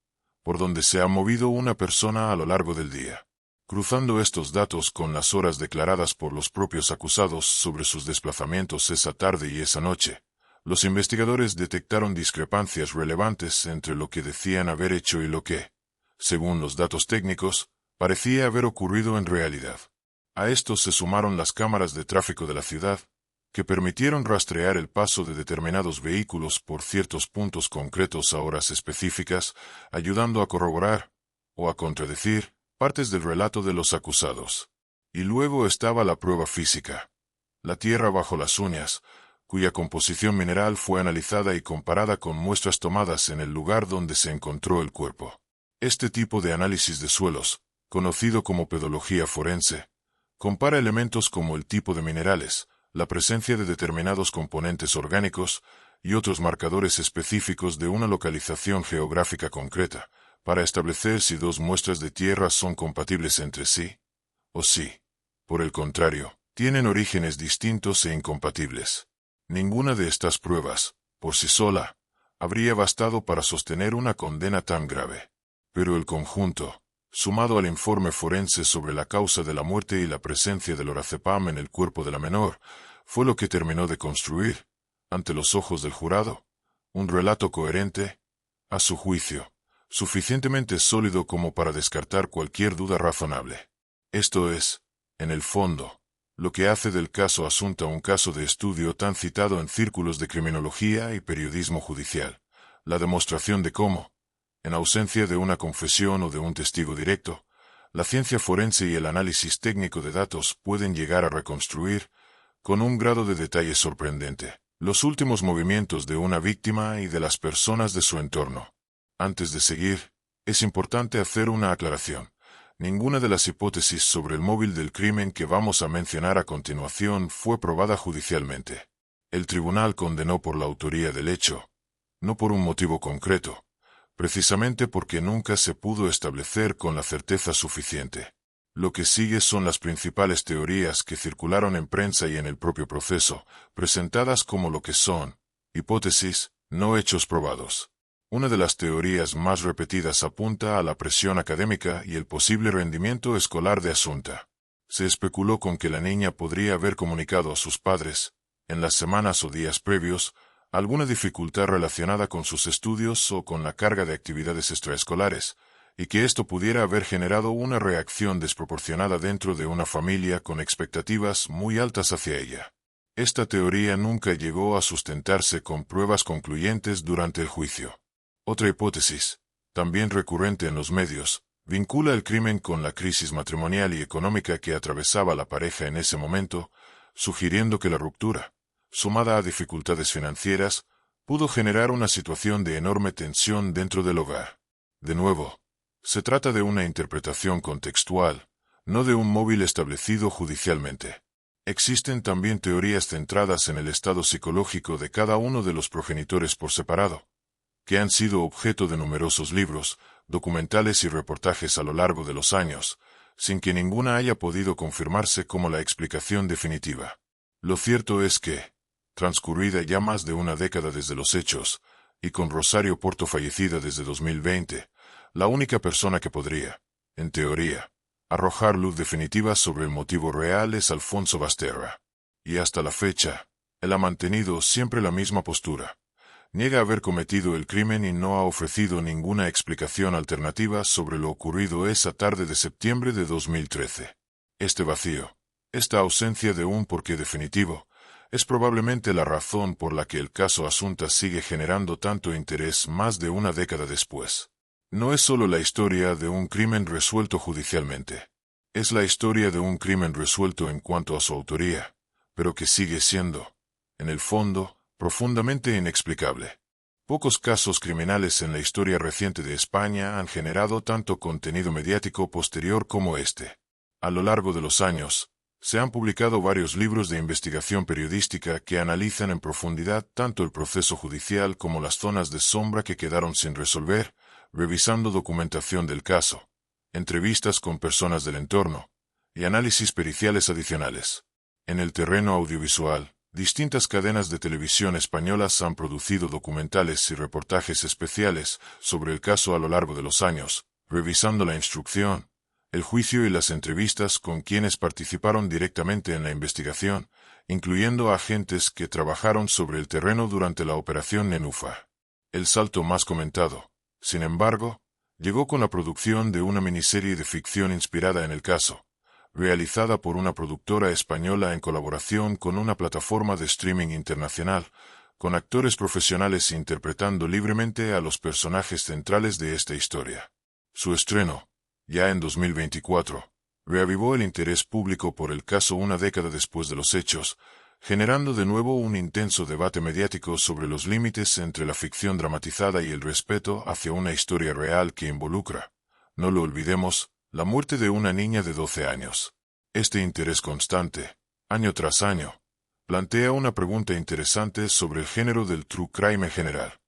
por donde se ha movido una persona a lo largo del día. Cruzando estos datos con las horas declaradas por los propios acusados sobre sus desplazamientos esa tarde y esa noche, los investigadores detectaron discrepancias relevantes entre lo que decían haber hecho y lo que, según los datos técnicos, parecía haber ocurrido en realidad. A esto se sumaron las cámaras de tráfico de la ciudad, que permitieron rastrear el paso de determinados vehículos por ciertos puntos concretos a horas específicas, ayudando a corroborar, o a contradecir, partes del relato de los acusados. Y luego estaba la prueba física. La tierra bajo las uñas, cuya composición mineral fue analizada y comparada con muestras tomadas en el lugar donde se encontró el cuerpo. Este tipo de análisis de suelos, conocido como pedología forense, compara elementos como el tipo de minerales, la presencia de determinados componentes orgánicos y otros marcadores específicos de una localización geográfica concreta, para establecer si dos muestras de tierra son compatibles entre sí, o si, por el contrario, tienen orígenes distintos e incompatibles. Ninguna de estas pruebas, por sí sola, habría bastado para sostener una condena tan grave. Pero el conjunto, sumado al informe forense sobre la causa de la muerte y la presencia del lorazepam en el cuerpo de la menor, fue lo que terminó de construir, ante los ojos del jurado, un relato coherente, a su juicio, suficientemente sólido como para descartar cualquier duda razonable. Esto es, en el fondo, lo que hace del caso Asunta un caso de estudio tan citado en círculos de criminología y periodismo judicial, la demostración de cómo, en ausencia de una confesión o de un testigo directo, la ciencia forense y el análisis técnico de datos pueden llegar a reconstruir, con un grado de detalle sorprendente, los últimos movimientos de una víctima y de las personas de su entorno. Antes de seguir, es importante hacer una aclaración. Ninguna de las hipótesis sobre el móvil del crimen que vamos a mencionar a continuación fue probada judicialmente. El tribunal condenó por la autoría del hecho, no por un motivo concreto, precisamente porque nunca se pudo establecer con la certeza suficiente. Lo que sigue son las principales teorías que circularon en prensa y en el propio proceso, presentadas como lo que son, hipótesis, no hechos probados. Una de las teorías más repetidas apunta a la presión académica y el posible rendimiento escolar de Asunta. Se especuló con que la niña podría haber comunicado a sus padres, en las semanas o días previos, alguna dificultad relacionada con sus estudios o con la carga de actividades extraescolares, y que esto pudiera haber generado una reacción desproporcionada dentro de una familia con expectativas muy altas hacia ella. Esta teoría nunca llegó a sustentarse con pruebas concluyentes durante el juicio. Otra hipótesis, también recurrente en los medios, vincula el crimen con la crisis matrimonial y económica que atravesaba la pareja en ese momento, sugiriendo que la ruptura, sumada a dificultades financieras, pudo generar una situación de enorme tensión dentro del hogar. De nuevo, se trata de una interpretación contextual, no de un móvil establecido judicialmente. Existen también teorías centradas en el estado psicológico de cada uno de los progenitores por separado, que han sido objeto de numerosos libros, documentales y reportajes a lo largo de los años, sin que ninguna haya podido confirmarse como la explicación definitiva. Lo cierto es que, transcurrida ya más de una década desde los hechos, y con Rosario Porto fallecida desde 2020, la única persona que podría, en teoría, arrojar luz definitiva sobre el motivo real es Alfonso Basterra. Y hasta la fecha, él ha mantenido siempre la misma postura. Niega haber cometido el crimen y no ha ofrecido ninguna explicación alternativa sobre lo ocurrido esa tarde de septiembre de 2013. Este vacío, esta ausencia de un porqué definitivo, es probablemente la razón por la que el caso Asunta sigue generando tanto interés más de una década después. No es solo la historia de un crimen resuelto judicialmente. Es la historia de un crimen resuelto en cuanto a su autoría, pero que sigue siendo, en el fondo, profundamente inexplicable. Pocos casos criminales en la historia reciente de España han generado tanto contenido mediático posterior como este. A lo largo de los años, se han publicado varios libros de investigación periodística que analizan en profundidad tanto el proceso judicial como las zonas de sombra que quedaron sin resolver, revisando documentación del caso, entrevistas con personas del entorno, y análisis periciales adicionales. En el terreno audiovisual, distintas cadenas de televisión españolas han producido documentales y reportajes especiales sobre el caso a lo largo de los años, revisando la instrucción, el juicio y las entrevistas con quienes participaron directamente en la investigación, incluyendo agentes que trabajaron sobre el terreno durante la Operación Nenúfar. El salto más comentado, sin embargo, llegó con la producción de una miniserie de ficción inspirada en el caso, realizada por una productora española en colaboración con una plataforma de streaming internacional, con actores profesionales interpretando libremente a los personajes centrales de esta historia. Su estreno, ya en 2024, reavivó el interés público por el caso una década después de los hechos, generando de nuevo un intenso debate mediático sobre los límites entre la ficción dramatizada y el respeto hacia una historia real que involucra, no lo olvidemos, la muerte de una niña de 12 años. Este interés constante, año tras año, plantea una pregunta interesante sobre el género del true crime en general.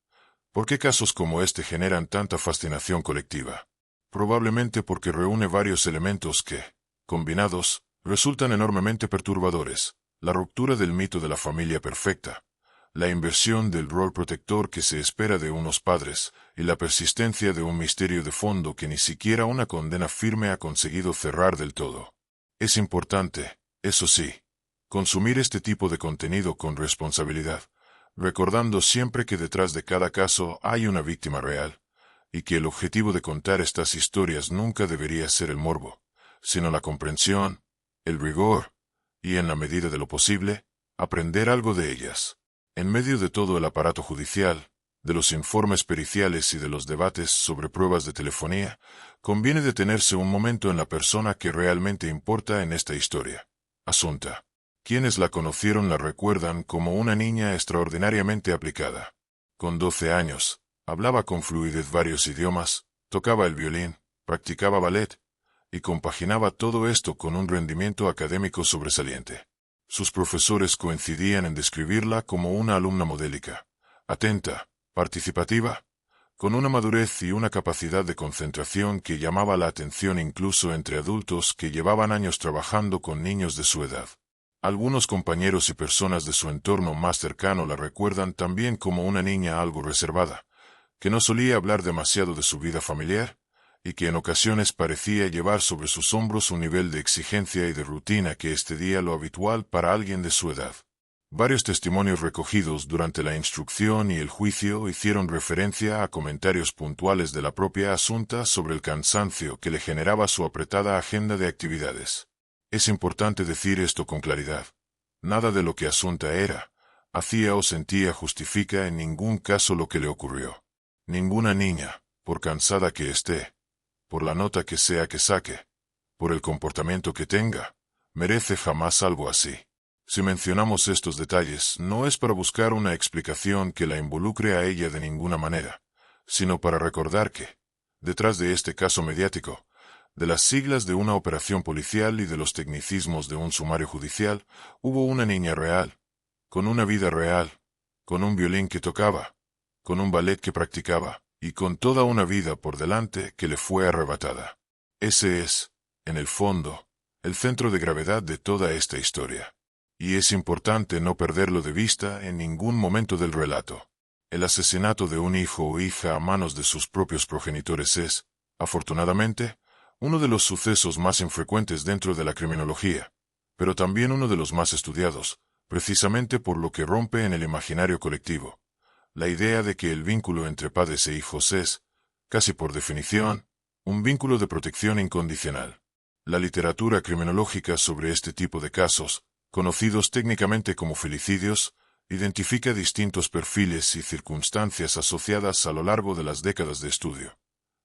¿Por qué casos como este generan tanta fascinación colectiva? Probablemente porque reúne varios elementos que, combinados, resultan enormemente perturbadores. La ruptura del mito de la familia perfecta, la inversión del rol protector que se espera de unos padres, y la persistencia de un misterio de fondo que ni siquiera una condena firme ha conseguido cerrar del todo. Es importante, eso sí, consumir este tipo de contenido con responsabilidad, recordando siempre que detrás de cada caso hay una víctima real, y que el objetivo de contar estas historias nunca debería ser el morbo, sino la comprensión, el rigor, y en la medida de lo posible, aprender algo de ellas. En medio de todo el aparato judicial, de los informes periciales y de los debates sobre pruebas de telefonía, conviene detenerse un momento en la persona que realmente importa en esta historia. Asunta. Quienes la conocieron la recuerdan como una niña extraordinariamente aplicada. Con 12 años, hablaba con fluidez varios idiomas, tocaba el violín, practicaba ballet, y compaginaba todo esto con un rendimiento académico sobresaliente. Sus profesores coincidían en describirla como una alumna modélica, atenta, participativa, con una madurez y una capacidad de concentración que llamaba la atención incluso entre adultos que llevaban años trabajando con niños de su edad. Algunos compañeros y personas de su entorno más cercano la recuerdan también como una niña algo reservada, que no solía hablar demasiado de su vida familiar, y que en ocasiones parecía llevar sobre sus hombros un nivel de exigencia y de rutina que excedía lo habitual para alguien de su edad. Varios testimonios recogidos durante la instrucción y el juicio hicieron referencia a comentarios puntuales de la propia Asunta sobre el cansancio que le generaba su apretada agenda de actividades. Es importante decir esto con claridad. Nada de lo que Asunta era, hacía o sentía justifica en ningún caso lo que le ocurrió. Ninguna niña, por cansada que esté, por la nota que sea que saque, por el comportamiento que tenga, merece jamás algo así. Si mencionamos estos detalles, no es para buscar una explicación que la involucre a ella de ninguna manera, sino para recordar que, detrás de este caso mediático, de las siglas de una operación policial y de los tecnicismos de un sumario judicial, hubo una niña real, con una vida real, con un violín que tocaba, con un ballet que practicaba, y con toda una vida por delante que le fue arrebatada. Ese es, en el fondo, el centro de gravedad de toda esta historia. Y es importante no perderlo de vista en ningún momento del relato. El asesinato de un hijo o hija a manos de sus propios progenitores es, afortunadamente, uno de los sucesos más infrecuentes dentro de la criminología, pero también uno de los más estudiados, precisamente por lo que rompe en el imaginario colectivo. La idea de que el vínculo entre padres e hijos es, casi por definición, un vínculo de protección incondicional. La literatura criminológica sobre este tipo de casos, conocidos técnicamente como felicidios, identifica distintos perfiles y circunstancias asociadas a lo largo de las décadas de estudio.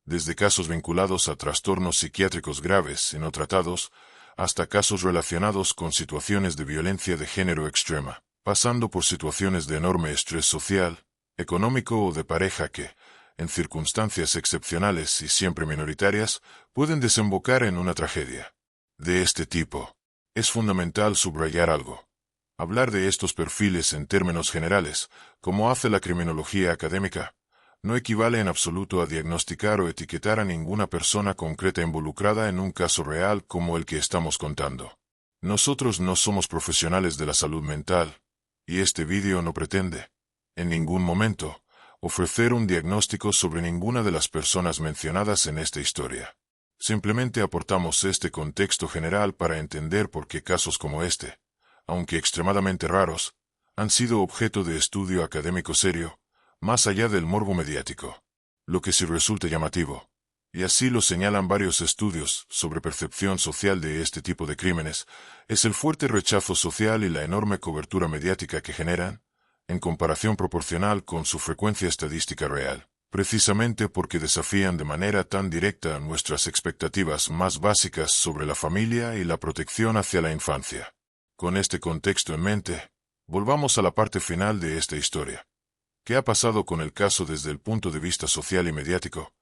Desde casos vinculados a trastornos psiquiátricos graves y no tratados, hasta casos relacionados con situaciones de violencia de género extrema, pasando por situaciones de enorme estrés social, económico o de pareja que, en circunstancias excepcionales y siempre minoritarias, pueden desembocar en una tragedia. De este tipo, es fundamental subrayar algo. Hablar de estos perfiles en términos generales, como hace la criminología académica, no equivale en absoluto a diagnosticar o etiquetar a ninguna persona concreta involucrada en un caso real como el que estamos contando. Nosotros no somos profesionales de la salud mental, y este vídeo no pretende, en ningún momento, ofrecer un diagnóstico sobre ninguna de las personas mencionadas en esta historia. Simplemente aportamos este contexto general para entender por qué casos como este, aunque extremadamente raros, han sido objeto de estudio académico serio, más allá del morbo mediático. Lo que sí resulta llamativo, y así lo señalan varios estudios sobre percepción social de este tipo de crímenes, es el fuerte rechazo social y la enorme cobertura mediática que generan, en comparación proporcional con su frecuencia estadística real, precisamente porque desafían de manera tan directa nuestras expectativas más básicas sobre la familia y la protección hacia la infancia. Con este contexto en mente, volvamos a la parte final de esta historia. ¿Qué ha pasado con el caso desde el punto de vista social y mediático?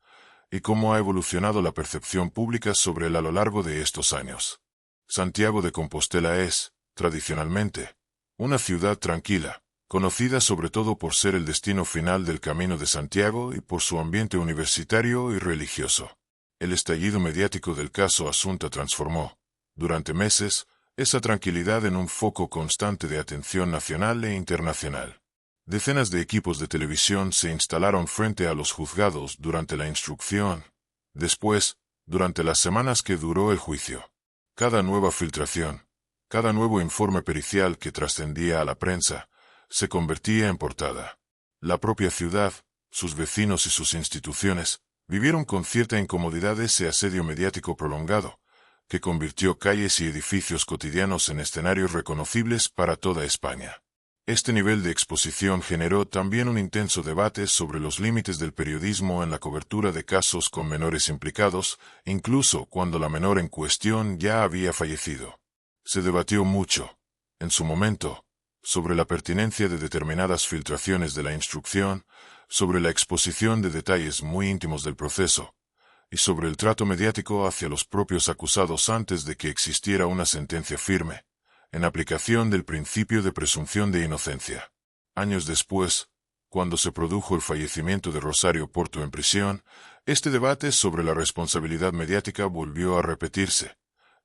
¿Y cómo ha evolucionado la percepción pública sobre él a lo largo de estos años? Santiago de Compostela es, tradicionalmente, una ciudad tranquila, conocida sobre todo por ser el destino final del Camino de Santiago y por su ambiente universitario y religioso. El estallido mediático del caso Asunta transformó, durante meses, esa tranquilidad en un foco constante de atención nacional e internacional. Decenas de equipos de televisión se instalaron frente a los juzgados durante la instrucción. Después, durante las semanas que duró el juicio. Cada nueva filtración, cada nuevo informe pericial que trascendía a la prensa, se convertía en portada. La propia ciudad, sus vecinos y sus instituciones, vivieron con cierta incomodidad ese asedio mediático prolongado, que convirtió calles y edificios cotidianos en escenarios reconocibles para toda España. Este nivel de exposición generó también un intenso debate sobre los límites del periodismo en la cobertura de casos con menores implicados, incluso cuando la menor en cuestión ya había fallecido. Se debatió mucho, en su momento, sobre la pertinencia de determinadas filtraciones de la instrucción, sobre la exposición de detalles muy íntimos del proceso, y sobre el trato mediático hacia los propios acusados antes de que existiera una sentencia firme, en aplicación del principio de presunción de inocencia. Años después, cuando se produjo el fallecimiento de Rosario Porto en prisión, este debate sobre la responsabilidad mediática volvió a repetirse,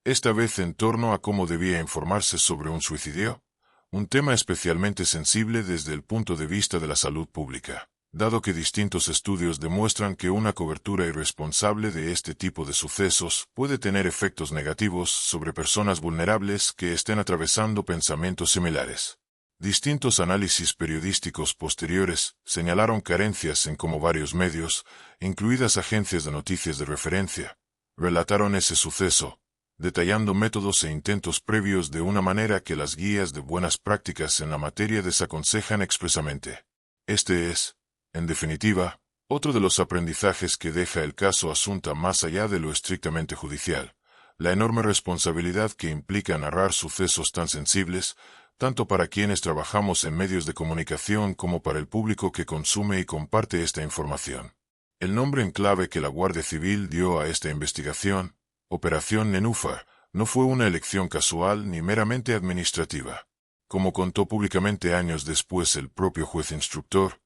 esta vez en torno a cómo debía informarse sobre un suicidio, un tema especialmente sensible desde el punto de vista de la salud pública, dado que distintos estudios demuestran que una cobertura irresponsable de este tipo de sucesos puede tener efectos negativos sobre personas vulnerables que estén atravesando pensamientos similares. Distintos análisis periodísticos posteriores señalaron carencias en cómo varios medios, incluidas agencias de noticias de referencia, relataron ese suceso, detallando métodos e intentos previos de una manera que las guías de buenas prácticas en la materia desaconsejan expresamente. Este es, en definitiva, otro de los aprendizajes que deja el caso Asunta más allá de lo estrictamente judicial, la enorme responsabilidad que implica narrar sucesos tan sensibles, tanto para quienes trabajamos en medios de comunicación como para el público que consume y comparte esta información. El nombre en clave que la Guardia Civil dio a esta investigación, Operación Nenúfar, no fue una elección casual ni meramente administrativa. Como contó públicamente años después el propio juez instructor,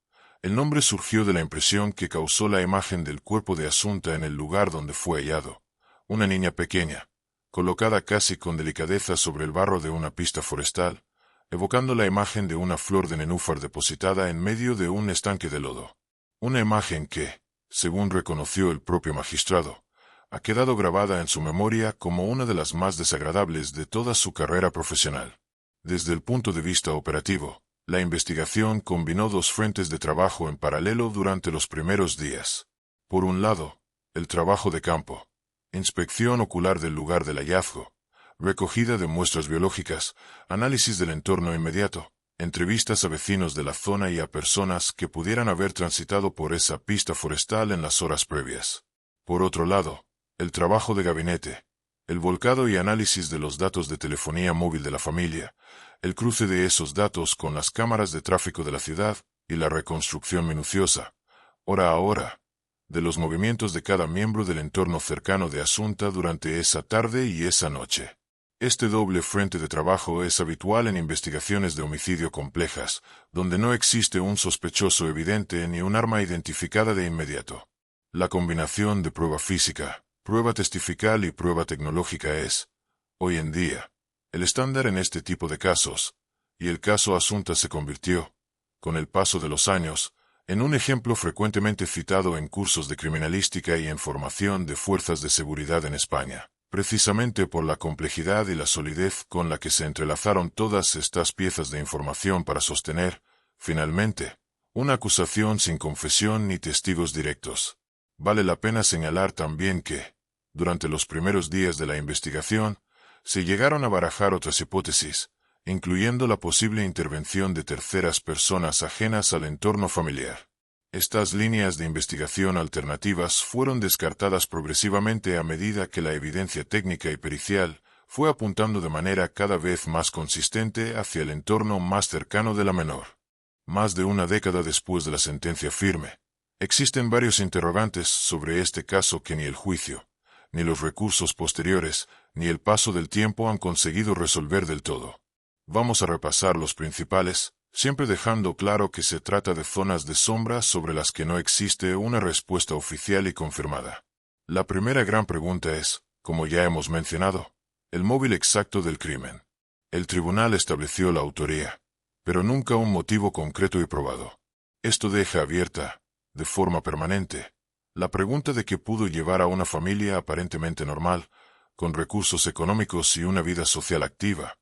el nombre surgió de la impresión que causó la imagen del cuerpo de Asunta en el lugar donde fue hallado, una niña pequeña, colocada casi con delicadeza sobre el barro de una pista forestal, evocando la imagen de una flor de nenúfar depositada en medio de un estanque de lodo. Una imagen que, según reconoció el propio magistrado, ha quedado grabada en su memoria como una de las más desagradables de toda su carrera profesional. Desde el punto de vista operativo, la investigación combinó dos frentes de trabajo en paralelo durante los primeros días. Por un lado, el trabajo de campo, inspección ocular del lugar del hallazgo, recogida de muestras biológicas, análisis del entorno inmediato, entrevistas a vecinos de la zona y a personas que pudieran haber transitado por esa pista forestal en las horas previas. Por otro lado, el trabajo de gabinete, el volcado y análisis de los datos de telefonía móvil de la familia, el cruce de esos datos con las cámaras de tráfico de la ciudad y la reconstrucción minuciosa, hora a hora, de los movimientos de cada miembro del entorno cercano de Asunta durante esa tarde y esa noche. Este doble frente de trabajo es habitual en investigaciones de homicidio complejas, donde no existe un sospechoso evidente ni un arma identificada de inmediato. La combinación de prueba física, prueba testifical y prueba tecnológica es, hoy en día, el estándar en este tipo de casos, y el caso Asunta se convirtió, con el paso de los años, en un ejemplo frecuentemente citado en cursos de criminalística y en formación de fuerzas de seguridad en España, precisamente por la complejidad y la solidez con la que se entrelazaron todas estas piezas de información para sostener, finalmente, una acusación sin confesión ni testigos directos. Vale la pena señalar también que, durante los primeros días de la investigación, se llegaron a barajar otras hipótesis, incluyendo la posible intervención de terceras personas ajenas al entorno familiar. Estas líneas de investigación alternativas fueron descartadas progresivamente a medida que la evidencia técnica y pericial fue apuntando de manera cada vez más consistente hacia el entorno más cercano de la menor. Más de una década después de la sentencia firme, existen varios interrogantes sobre este caso que ni el juicio, ni los recursos posteriores, ni el paso del tiempo han conseguido resolver del todo. Vamos a repasar los principales, siempre dejando claro que se trata de zonas de sombra sobre las que no existe una respuesta oficial y confirmada. La primera gran pregunta es, como ya hemos mencionado, el móvil exacto del crimen. El tribunal estableció la autoría, pero nunca un motivo concreto y probado. Esto deja abierta, de forma permanente, la pregunta de qué pudo llevar a una familia aparentemente normal, con recursos económicos y una vida social activa,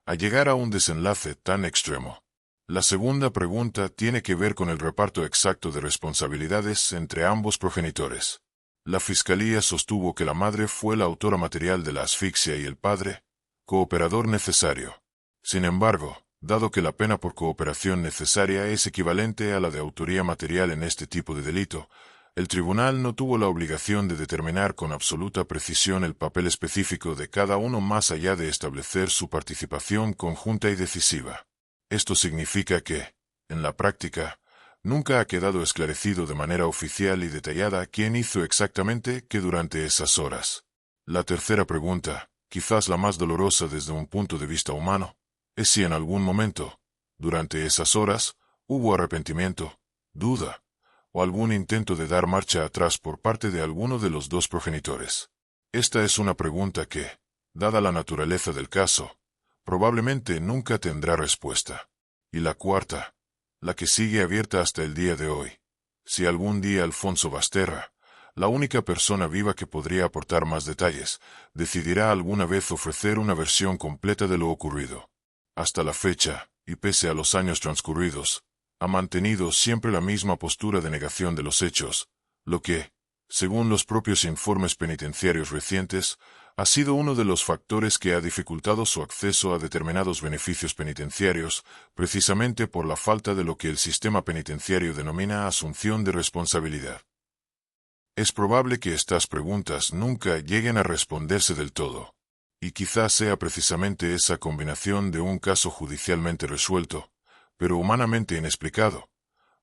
a llegar a un desenlace tan extremo. La segunda pregunta tiene que ver con el reparto exacto de responsabilidades entre ambos progenitores. La fiscalía sostuvo que la madre fue la autora material de la asfixia y el padre, cooperador necesario. Sin embargo, dado que la pena por cooperación necesaria es equivalente a la de autoría material en este tipo de delito, el tribunal no tuvo la obligación de determinar con absoluta precisión el papel específico de cada uno más allá de establecer su participación conjunta y decisiva. Esto significa que, en la práctica, nunca ha quedado esclarecido de manera oficial y detallada quién hizo exactamente qué durante esas horas. La tercera pregunta, quizás la más dolorosa desde un punto de vista humano, es si en algún momento, durante esas horas, hubo arrepentimiento, duda, o algún intento de dar marcha atrás por parte de alguno de los dos progenitores. Esta es una pregunta que, dada la naturaleza del caso, probablemente nunca tendrá respuesta. Y la cuarta, la que sigue abierta hasta el día de hoy. Si algún día Alfonso Basterra, la única persona viva que podría aportar más detalles, decidirá alguna vez ofrecer una versión completa de lo ocurrido. Hasta la fecha, y pese a los años transcurridos, ha mantenido siempre la misma postura de negación de los hechos, lo que, según los propios informes penitenciarios recientes, ha sido uno de los factores que ha dificultado su acceso a determinados beneficios penitenciarios, precisamente por la falta de lo que el sistema penitenciario denomina asunción de responsabilidad. Es probable que estas preguntas nunca lleguen a responderse del todo, y quizás sea precisamente esa combinación de un caso judicialmente resuelto, pero humanamente inexplicado,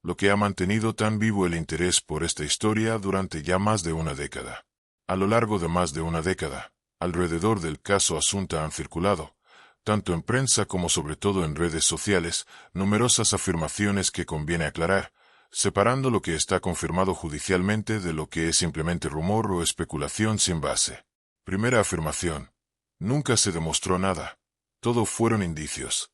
lo que ha mantenido tan vivo el interés por esta historia durante ya más de una década. A lo largo de más de una década, alrededor del caso Asunta han circulado, tanto en prensa como sobre todo en redes sociales, numerosas afirmaciones que conviene aclarar, separando lo que está confirmado judicialmente de lo que es simplemente rumor o especulación sin base. Primera afirmación. Nunca se demostró nada. Todo fueron indicios.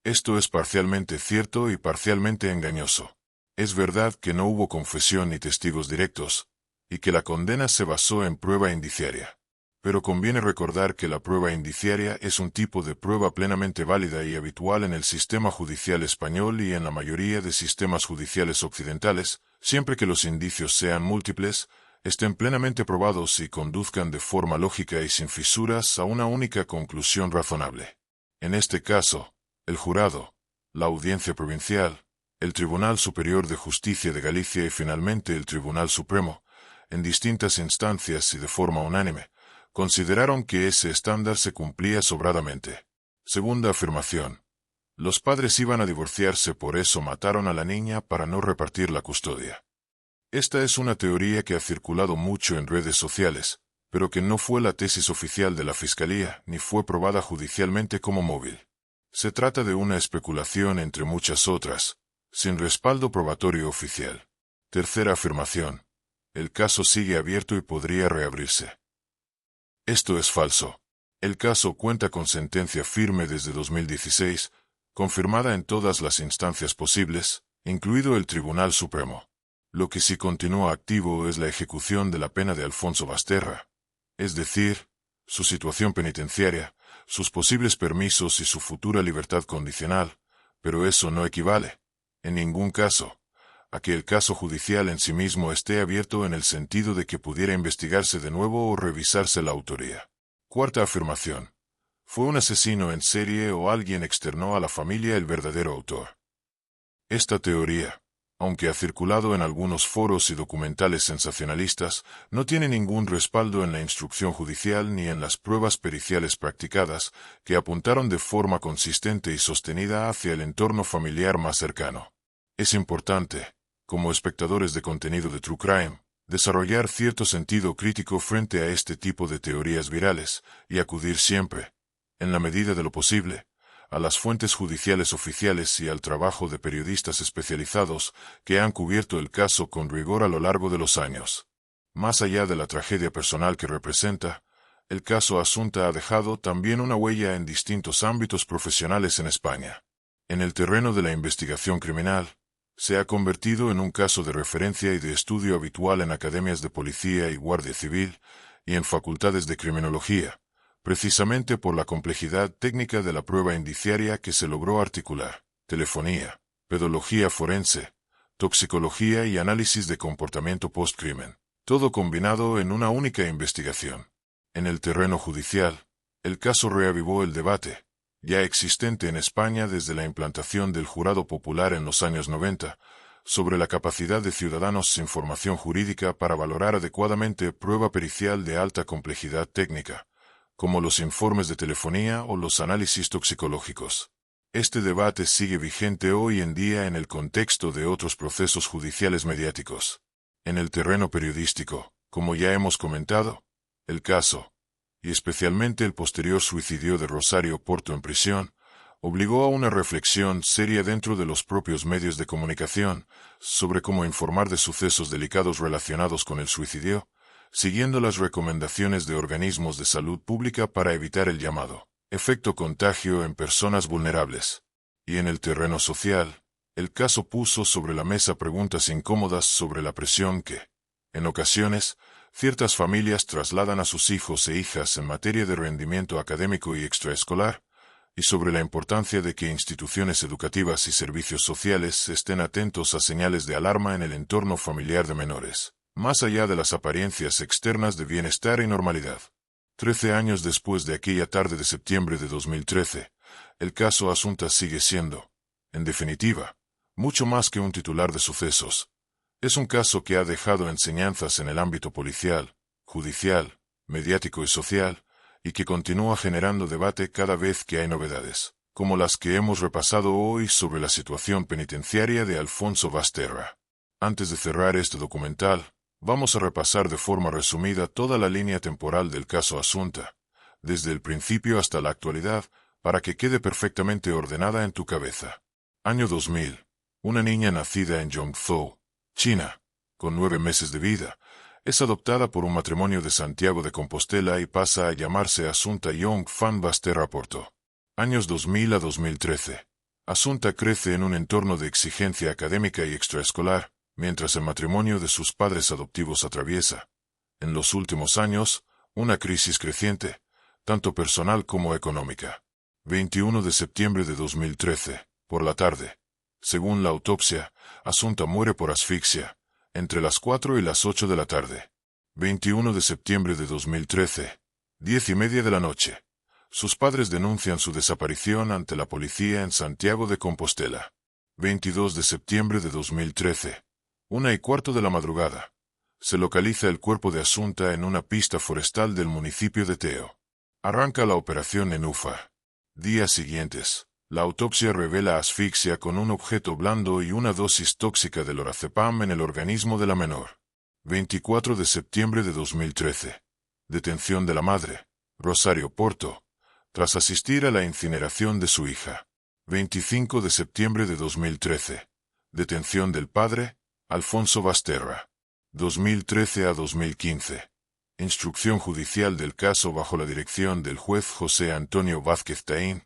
Esto es parcialmente cierto y parcialmente engañoso. Es verdad que no hubo confesión ni testigos directos, y que la condena se basó en prueba indiciaria. Pero conviene recordar que la prueba indiciaria es un tipo de prueba plenamente válida y habitual en el sistema judicial español y en la mayoría de sistemas judiciales occidentales, siempre que los indicios sean múltiples, estén plenamente probados y conduzcan de forma lógica y sin fisuras a una única conclusión razonable. En este caso, el jurado, la Audiencia Provincial, el Tribunal Superior de Justicia de Galicia y finalmente el Tribunal Supremo, en distintas instancias y de forma unánime, consideraron que ese estándar se cumplía sobradamente. Segunda afirmación. Los padres iban a divorciarse, por eso mataron a la niña para no repartir la custodia. Esta es una teoría que ha circulado mucho en redes sociales, pero que no fue la tesis oficial de la Fiscalía ni fue probada judicialmente como móvil. Se trata de una especulación entre muchas otras, sin respaldo probatorio oficial. Tercera afirmación. El caso sigue abierto y podría reabrirse. Esto es falso. El caso cuenta con sentencia firme desde 2016, confirmada en todas las instancias posibles, incluido el Tribunal Supremo. Lo que sí continúa activo es la ejecución de la pena de Alfonso Basterra, es decir, su situación penitenciaria, sus posibles permisos y su futura libertad condicional, pero eso no equivale, en ningún caso, a que el caso judicial en sí mismo esté abierto en el sentido de que pudiera investigarse de nuevo o revisarse la autoría. Cuarta afirmación. ¿Fue un asesino en serie o alguien externó a la familia el verdadero autor? Esta teoría, aunque ha circulado en algunos foros y documentales sensacionalistas, no tiene ningún respaldo en la instrucción judicial ni en las pruebas periciales practicadas, que apuntaron de forma consistente y sostenida hacia el entorno familiar más cercano. Es importante, como espectadores de contenido de True Crime, desarrollar cierto sentido crítico frente a este tipo de teorías virales, y acudir siempre, en la medida de lo posible, a las fuentes judiciales oficiales y al trabajo de periodistas especializados que han cubierto el caso con rigor a lo largo de los años. Más allá de la tragedia personal que representa, el caso Asunta ha dejado también una huella en distintos ámbitos profesionales en España. En el terreno de la investigación criminal, se ha convertido en un caso de referencia y de estudio habitual en academias de policía y guardia civil, y en facultades de criminología, precisamente por la complejidad técnica de la prueba indiciaria que se logró articular: telefonía, pedología forense, toxicología y análisis de comportamiento post-crimen, todo combinado en una única investigación. En el terreno judicial, el caso reavivó el debate, ya existente en España desde la implantación del jurado popular en los años 90, sobre la capacidad de ciudadanos sin formación jurídica para valorar adecuadamente prueba pericial de alta complejidad técnica, como los informes de telefonía o los análisis toxicológicos. Este debate sigue vigente hoy en día en el contexto de otros procesos judiciales mediáticos. En el terreno periodístico, como ya hemos comentado, el caso, y especialmente el posterior suicidio de Rosario Porto en prisión, obligó a una reflexión seria dentro de los propios medios de comunicación sobre cómo informar de sucesos delicados relacionados con el suicidio, siguiendo las recomendaciones de organismos de salud pública para evitar el llamado efecto contagio en personas vulnerables. Y en el terreno social, el caso puso sobre la mesa preguntas incómodas sobre la presión que, en ocasiones, ciertas familias trasladan a sus hijos e hijas en materia de rendimiento académico y extraescolar, y sobre la importancia de que instituciones educativas y servicios sociales estén atentos a señales de alarma en el entorno familiar de menores, más allá de las apariencias externas de bienestar y normalidad. 13 años después de aquella tarde de septiembre de 2013, el caso Asunta sigue siendo, en definitiva, mucho más que un titular de sucesos. Es un caso que ha dejado enseñanzas en el ámbito policial, judicial, mediático y social, y que continúa generando debate cada vez que hay novedades, como las que hemos repasado hoy sobre la situación penitenciaria de Alfonso Basterra. Antes de cerrar este documental, vamos a repasar de forma resumida toda la línea temporal del caso Asunta, desde el principio hasta la actualidad, para que quede perfectamente ordenada en tu cabeza. Año 2000. Una niña nacida en Yongzhou, China, con 9 meses de vida, es adoptada por un matrimonio de Santiago de Compostela y pasa a llamarse Asunta Young Fan Basterra Porto. Años 2000 a 2013. Asunta crece en un entorno de exigencia académica y extraescolar, mientras el matrimonio de sus padres adoptivos atraviesa, en los últimos años, una crisis creciente, tanto personal como económica. 21 de septiembre de 2013, por la tarde. Según la autopsia, Asunta muere por asfixia, entre las 4 y las 8 de la tarde. 21 de septiembre de 2013, 10:30 de la noche. Sus padres denuncian su desaparición ante la policía en Santiago de Compostela. 22 de septiembre de 2013, 1:15 de la madrugada. Se localiza el cuerpo de Asunta en una pista forestal del municipio de Teo. Arranca la operación en Ufa. Días siguientes. La autopsia revela asfixia con un objeto blando y una dosis tóxica de lorazepam en el organismo de la menor. 24 de septiembre de 2013. Detención de la madre, Rosario Porto, tras asistir a la incineración de su hija. 25 de septiembre de 2013. Detención del padre, Alfonso Basterra. 2013 a 2015. Instrucción judicial del caso bajo la dirección del juez José Antonio Vázquez Taín,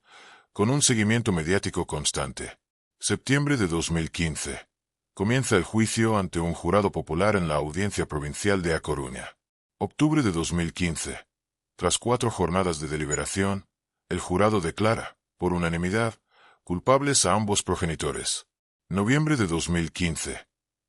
con un seguimiento mediático constante. Septiembre de 2015. Comienza el juicio ante un jurado popular en la Audiencia Provincial de A Coruña. Octubre de 2015. Tras 4 jornadas de deliberación, el jurado declara, por unanimidad, culpables a ambos progenitores. Noviembre de 2015.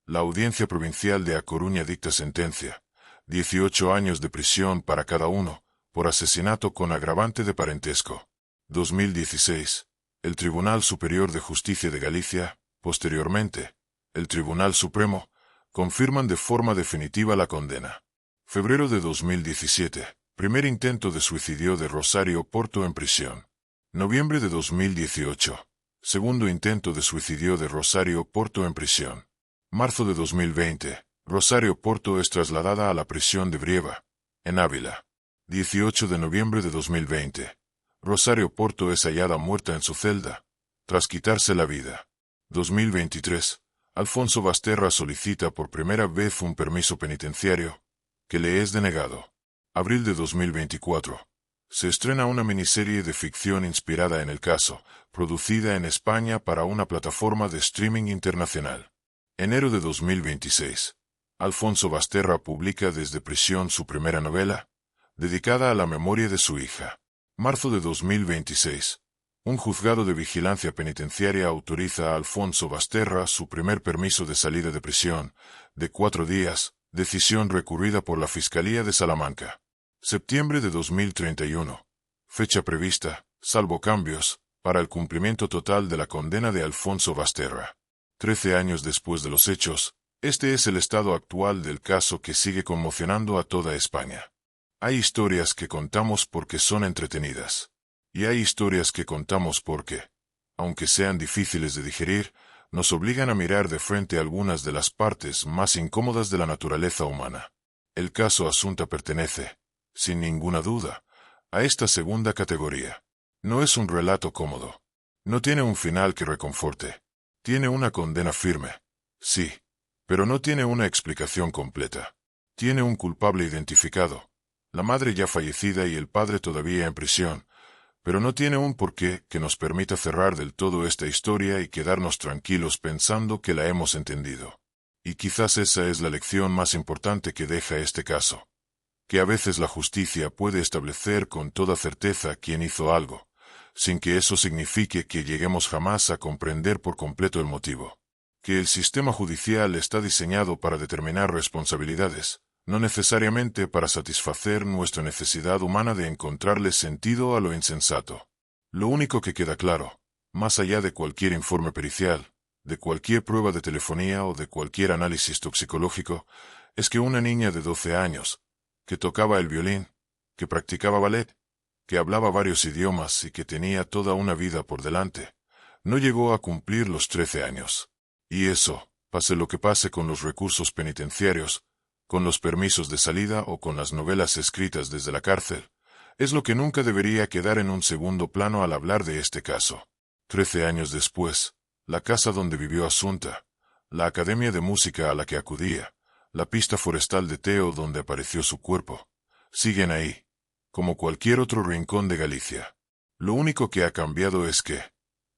La Audiencia Provincial de A Coruña dicta sentencia: 18 años de prisión para cada uno, por asesinato con agravante de parentesco. 2016. El Tribunal Superior de Justicia de Galicia, posteriormente, el Tribunal Supremo, confirman de forma definitiva la condena. Febrero de 2017. Primer intento de suicidio de Rosario Porto en prisión. Noviembre de 2018. Segundo intento de suicidio de Rosario Porto en prisión. Marzo de 2020. Rosario Porto es trasladada a la prisión de Brieva, en Ávila. 18 de noviembre de 2020. Rosario Porto es hallada muerta en su celda, tras quitarse la vida. 2023. Alfonso Basterra solicita por primera vez un permiso penitenciario, que le es denegado. Abril de 2024. Se estrena una miniserie de ficción inspirada en el caso, producida en España para una plataforma de streaming internacional. Enero de 2026. Alfonso Basterra publica desde prisión su primera novela, dedicada a la memoria de su hija. Marzo de 2026. Un juzgado de vigilancia penitenciaria autoriza a Alfonso Basterra su primer permiso de salida de prisión, de 4 días, decisión recurrida por la Fiscalía de Salamanca. Septiembre de 2031. Fecha prevista, salvo cambios, para el cumplimiento total de la condena de Alfonso Basterra. 13 años después de los hechos, este es el estado actual del caso que sigue conmocionando a toda España. Hay historias que contamos porque son entretenidas. Y hay historias que contamos porque, aunque sean difíciles de digerir, nos obligan a mirar de frente algunas de las partes más incómodas de la naturaleza humana. El caso Asunta pertenece, sin ninguna duda, a esta segunda categoría. No es un relato cómodo. No tiene un final que reconforte. Tiene una condena firme. Sí, pero no tiene una explicación completa. Tiene un culpable identificado, la madre ya fallecida y el padre todavía en prisión, pero no tiene un porqué que nos permita cerrar del todo esta historia y quedarnos tranquilos pensando que la hemos entendido. Y quizás esa es la lección más importante que deja este caso. Que a veces la justicia puede establecer con toda certeza quién hizo algo, sin que eso signifique que lleguemos jamás a comprender por completo el motivo. Que el sistema judicial está diseñado para determinar responsabilidades, no necesariamente para satisfacer nuestra necesidad humana de encontrarle sentido a lo insensato. Lo único que queda claro, más allá de cualquier informe pericial, de cualquier prueba de telefonía o de cualquier análisis toxicológico, es que una niña de 12 años, que tocaba el violín, que practicaba ballet, que hablaba varios idiomas y que tenía toda una vida por delante, no llegó a cumplir los 13 años. Y eso, pase lo que pase con los recursos penitenciarios, con los permisos de salida o con las novelas escritas desde la cárcel, es lo que nunca debería quedar en un segundo plano al hablar de este caso. 13 años después, la casa donde vivió Asunta, la academia de música a la que acudía, la pista forestal de Teo donde apareció su cuerpo, siguen ahí, como cualquier otro rincón de Galicia. Lo único que ha cambiado es que,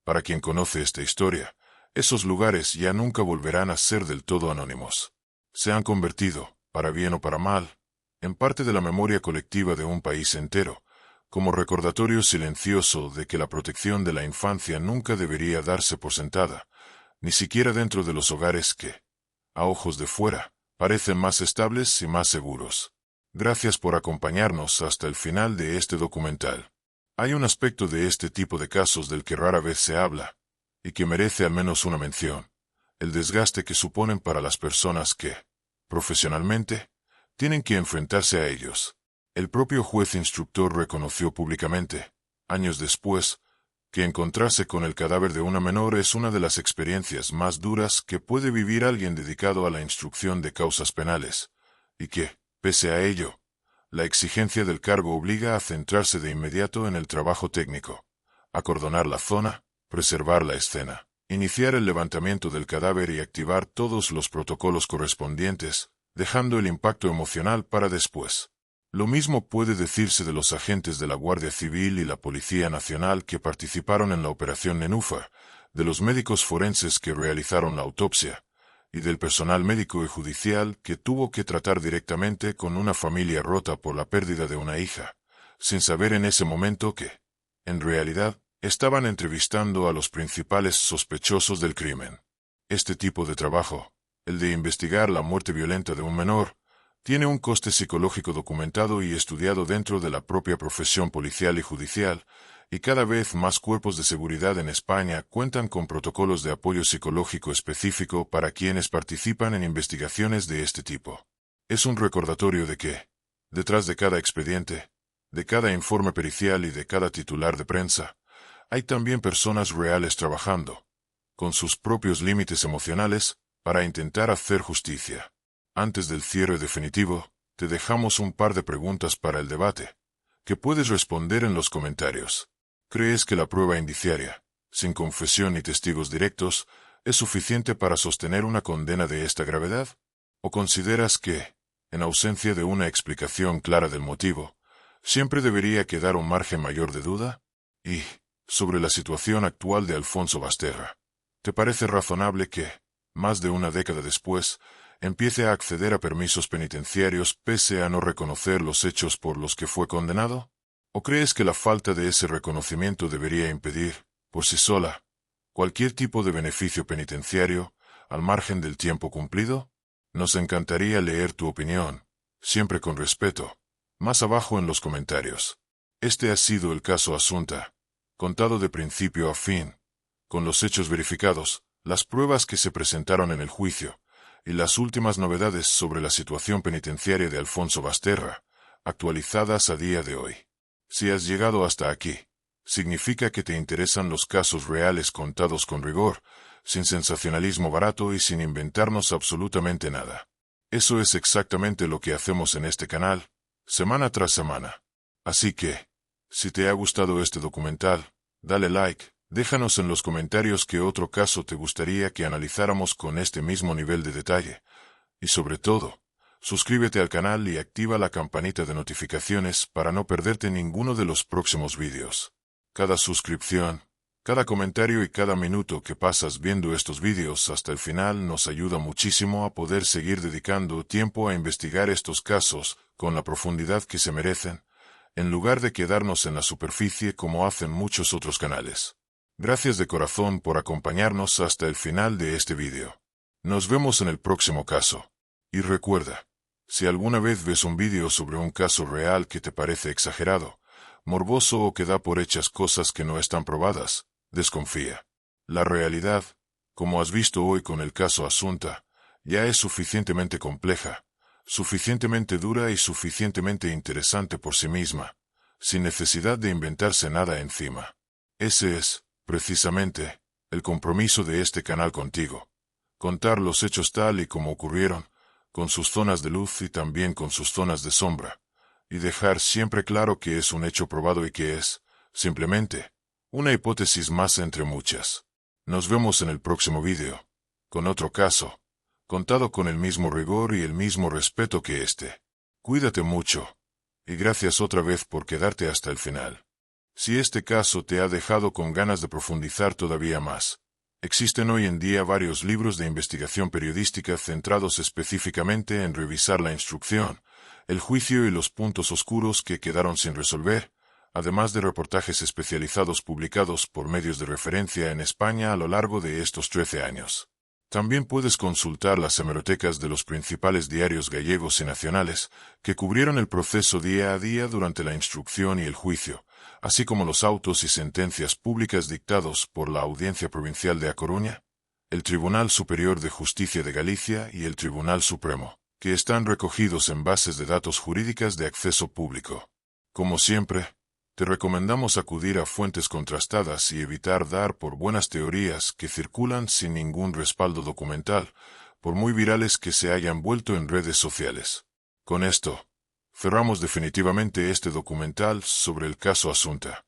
para quien conoce esta historia, esos lugares ya nunca volverán a ser del todo anónimos. Se han convertido, para bien o para mal, en parte de la memoria colectiva de un país entero, como recordatorio silencioso de que la protección de la infancia nunca debería darse por sentada, ni siquiera dentro de los hogares que, a ojos de fuera, parecen más estables y más seguros. Gracias por acompañarnos hasta el final de este documental. Hay un aspecto de este tipo de casos del que rara vez se habla, y que merece al menos una mención: el desgaste que suponen para las personas que, profesionalmente, tienen que enfrentarse a ellos. El propio juez instructor reconoció públicamente, años después, que encontrarse con el cadáver de una menor es una de las experiencias más duras que puede vivir alguien dedicado a la instrucción de causas penales, y que, pese a ello, la exigencia del cargo obliga a centrarse de inmediato en el trabajo técnico, acordonar la zona, preservar la escena, iniciar el levantamiento del cadáver y activar todos los protocolos correspondientes, dejando el impacto emocional para después. Lo mismo puede decirse de los agentes de la Guardia Civil y la Policía Nacional que participaron en la Operación Nenúfar, de los médicos forenses que realizaron la autopsia, y del personal médico y judicial que tuvo que tratar directamente con una familia rota por la pérdida de una hija, sin saber en ese momento que, en realidad, estaban entrevistando a los principales sospechosos del crimen. Este tipo de trabajo, el de investigar la muerte violenta de un menor, tiene un coste psicológico documentado y estudiado dentro de la propia profesión policial y judicial, y cada vez más cuerpos de seguridad en España cuentan con protocolos de apoyo psicológico específico para quienes participan en investigaciones de este tipo. Es un recordatorio de que, detrás de cada expediente, de cada informe pericial y de cada titular de prensa, hay también personas reales trabajando, con sus propios límites emocionales, para intentar hacer justicia. Antes del cierre definitivo, te dejamos un par de preguntas para el debate, que puedes responder en los comentarios. ¿Crees que la prueba indiciaria, sin confesión ni testigos directos, es suficiente para sostener una condena de esta gravedad? ¿O consideras que, en ausencia de una explicación clara del motivo, siempre debería quedar un margen mayor de duda? Y, sobre la situación actual de Alfonso Basterra, ¿te parece razonable que, más de una década después, empiece a acceder a permisos penitenciarios pese a no reconocer los hechos por los que fue condenado? ¿O crees que la falta de ese reconocimiento debería impedir, por sí sola, cualquier tipo de beneficio penitenciario, al margen del tiempo cumplido? Nos encantaría leer tu opinión, siempre con respeto, más abajo en los comentarios. Este ha sido el caso Asunta, contado de principio a fin, con los hechos verificados, las pruebas que se presentaron en el juicio, y las últimas novedades sobre la situación penitenciaria de Alfonso Basterra, actualizadas a día de hoy. Si has llegado hasta aquí, significa que te interesan los casos reales contados con rigor, sin sensacionalismo barato y sin inventarnos absolutamente nada. Eso es exactamente lo que hacemos en este canal, semana tras semana. Así que, si te ha gustado este documental, dale like, déjanos en los comentarios qué otro caso te gustaría que analizáramos con este mismo nivel de detalle. Y sobre todo, suscríbete al canal y activa la campanita de notificaciones para no perderte ninguno de los próximos vídeos. Cada suscripción, cada comentario y cada minuto que pasas viendo estos vídeos hasta el final nos ayuda muchísimo a poder seguir dedicando tiempo a investigar estos casos con la profundidad que se merecen, en lugar de quedarnos en la superficie como hacen muchos otros canales. Gracias de corazón por acompañarnos hasta el final de este vídeo. Nos vemos en el próximo caso. Y recuerda, si alguna vez ves un vídeo sobre un caso real que te parece exagerado, morboso o que da por hechas cosas que no están probadas, desconfía. La realidad, como has visto hoy con el caso Asunta, ya es suficientemente compleja, suficientemente dura y suficientemente interesante por sí misma, sin necesidad de inventarse nada encima. Ese es, precisamente, el compromiso de este canal contigo. Contar los hechos tal y como ocurrieron, con sus zonas de luz y también con sus zonas de sombra, y dejar siempre claro que es un hecho probado y que es, simplemente, una hipótesis más entre muchas. Nos vemos en el próximo vídeo, con otro caso, contado con el mismo rigor y el mismo respeto que este. Cuídate mucho, y gracias otra vez por quedarte hasta el final. Si este caso te ha dejado con ganas de profundizar todavía más, existen hoy en día varios libros de investigación periodística centrados específicamente en revisar la instrucción, el juicio y los puntos oscuros que quedaron sin resolver, además de reportajes especializados publicados por medios de referencia en España a lo largo de estos 13 años. También puedes consultar las hemerotecas de los principales diarios gallegos y nacionales, que cubrieron el proceso día a día durante la instrucción y el juicio, así como los autos y sentencias públicas dictados por la Audiencia Provincial de A Coruña, el Tribunal Superior de Justicia de Galicia y el Tribunal Supremo, que están recogidos en bases de datos jurídicas de acceso público. Como siempre, te recomendamos acudir a fuentes contrastadas y evitar dar por buenas teorías que circulan sin ningún respaldo documental, por muy virales que se hayan vuelto en redes sociales. Con esto, cerramos definitivamente este documental sobre el caso Asunta.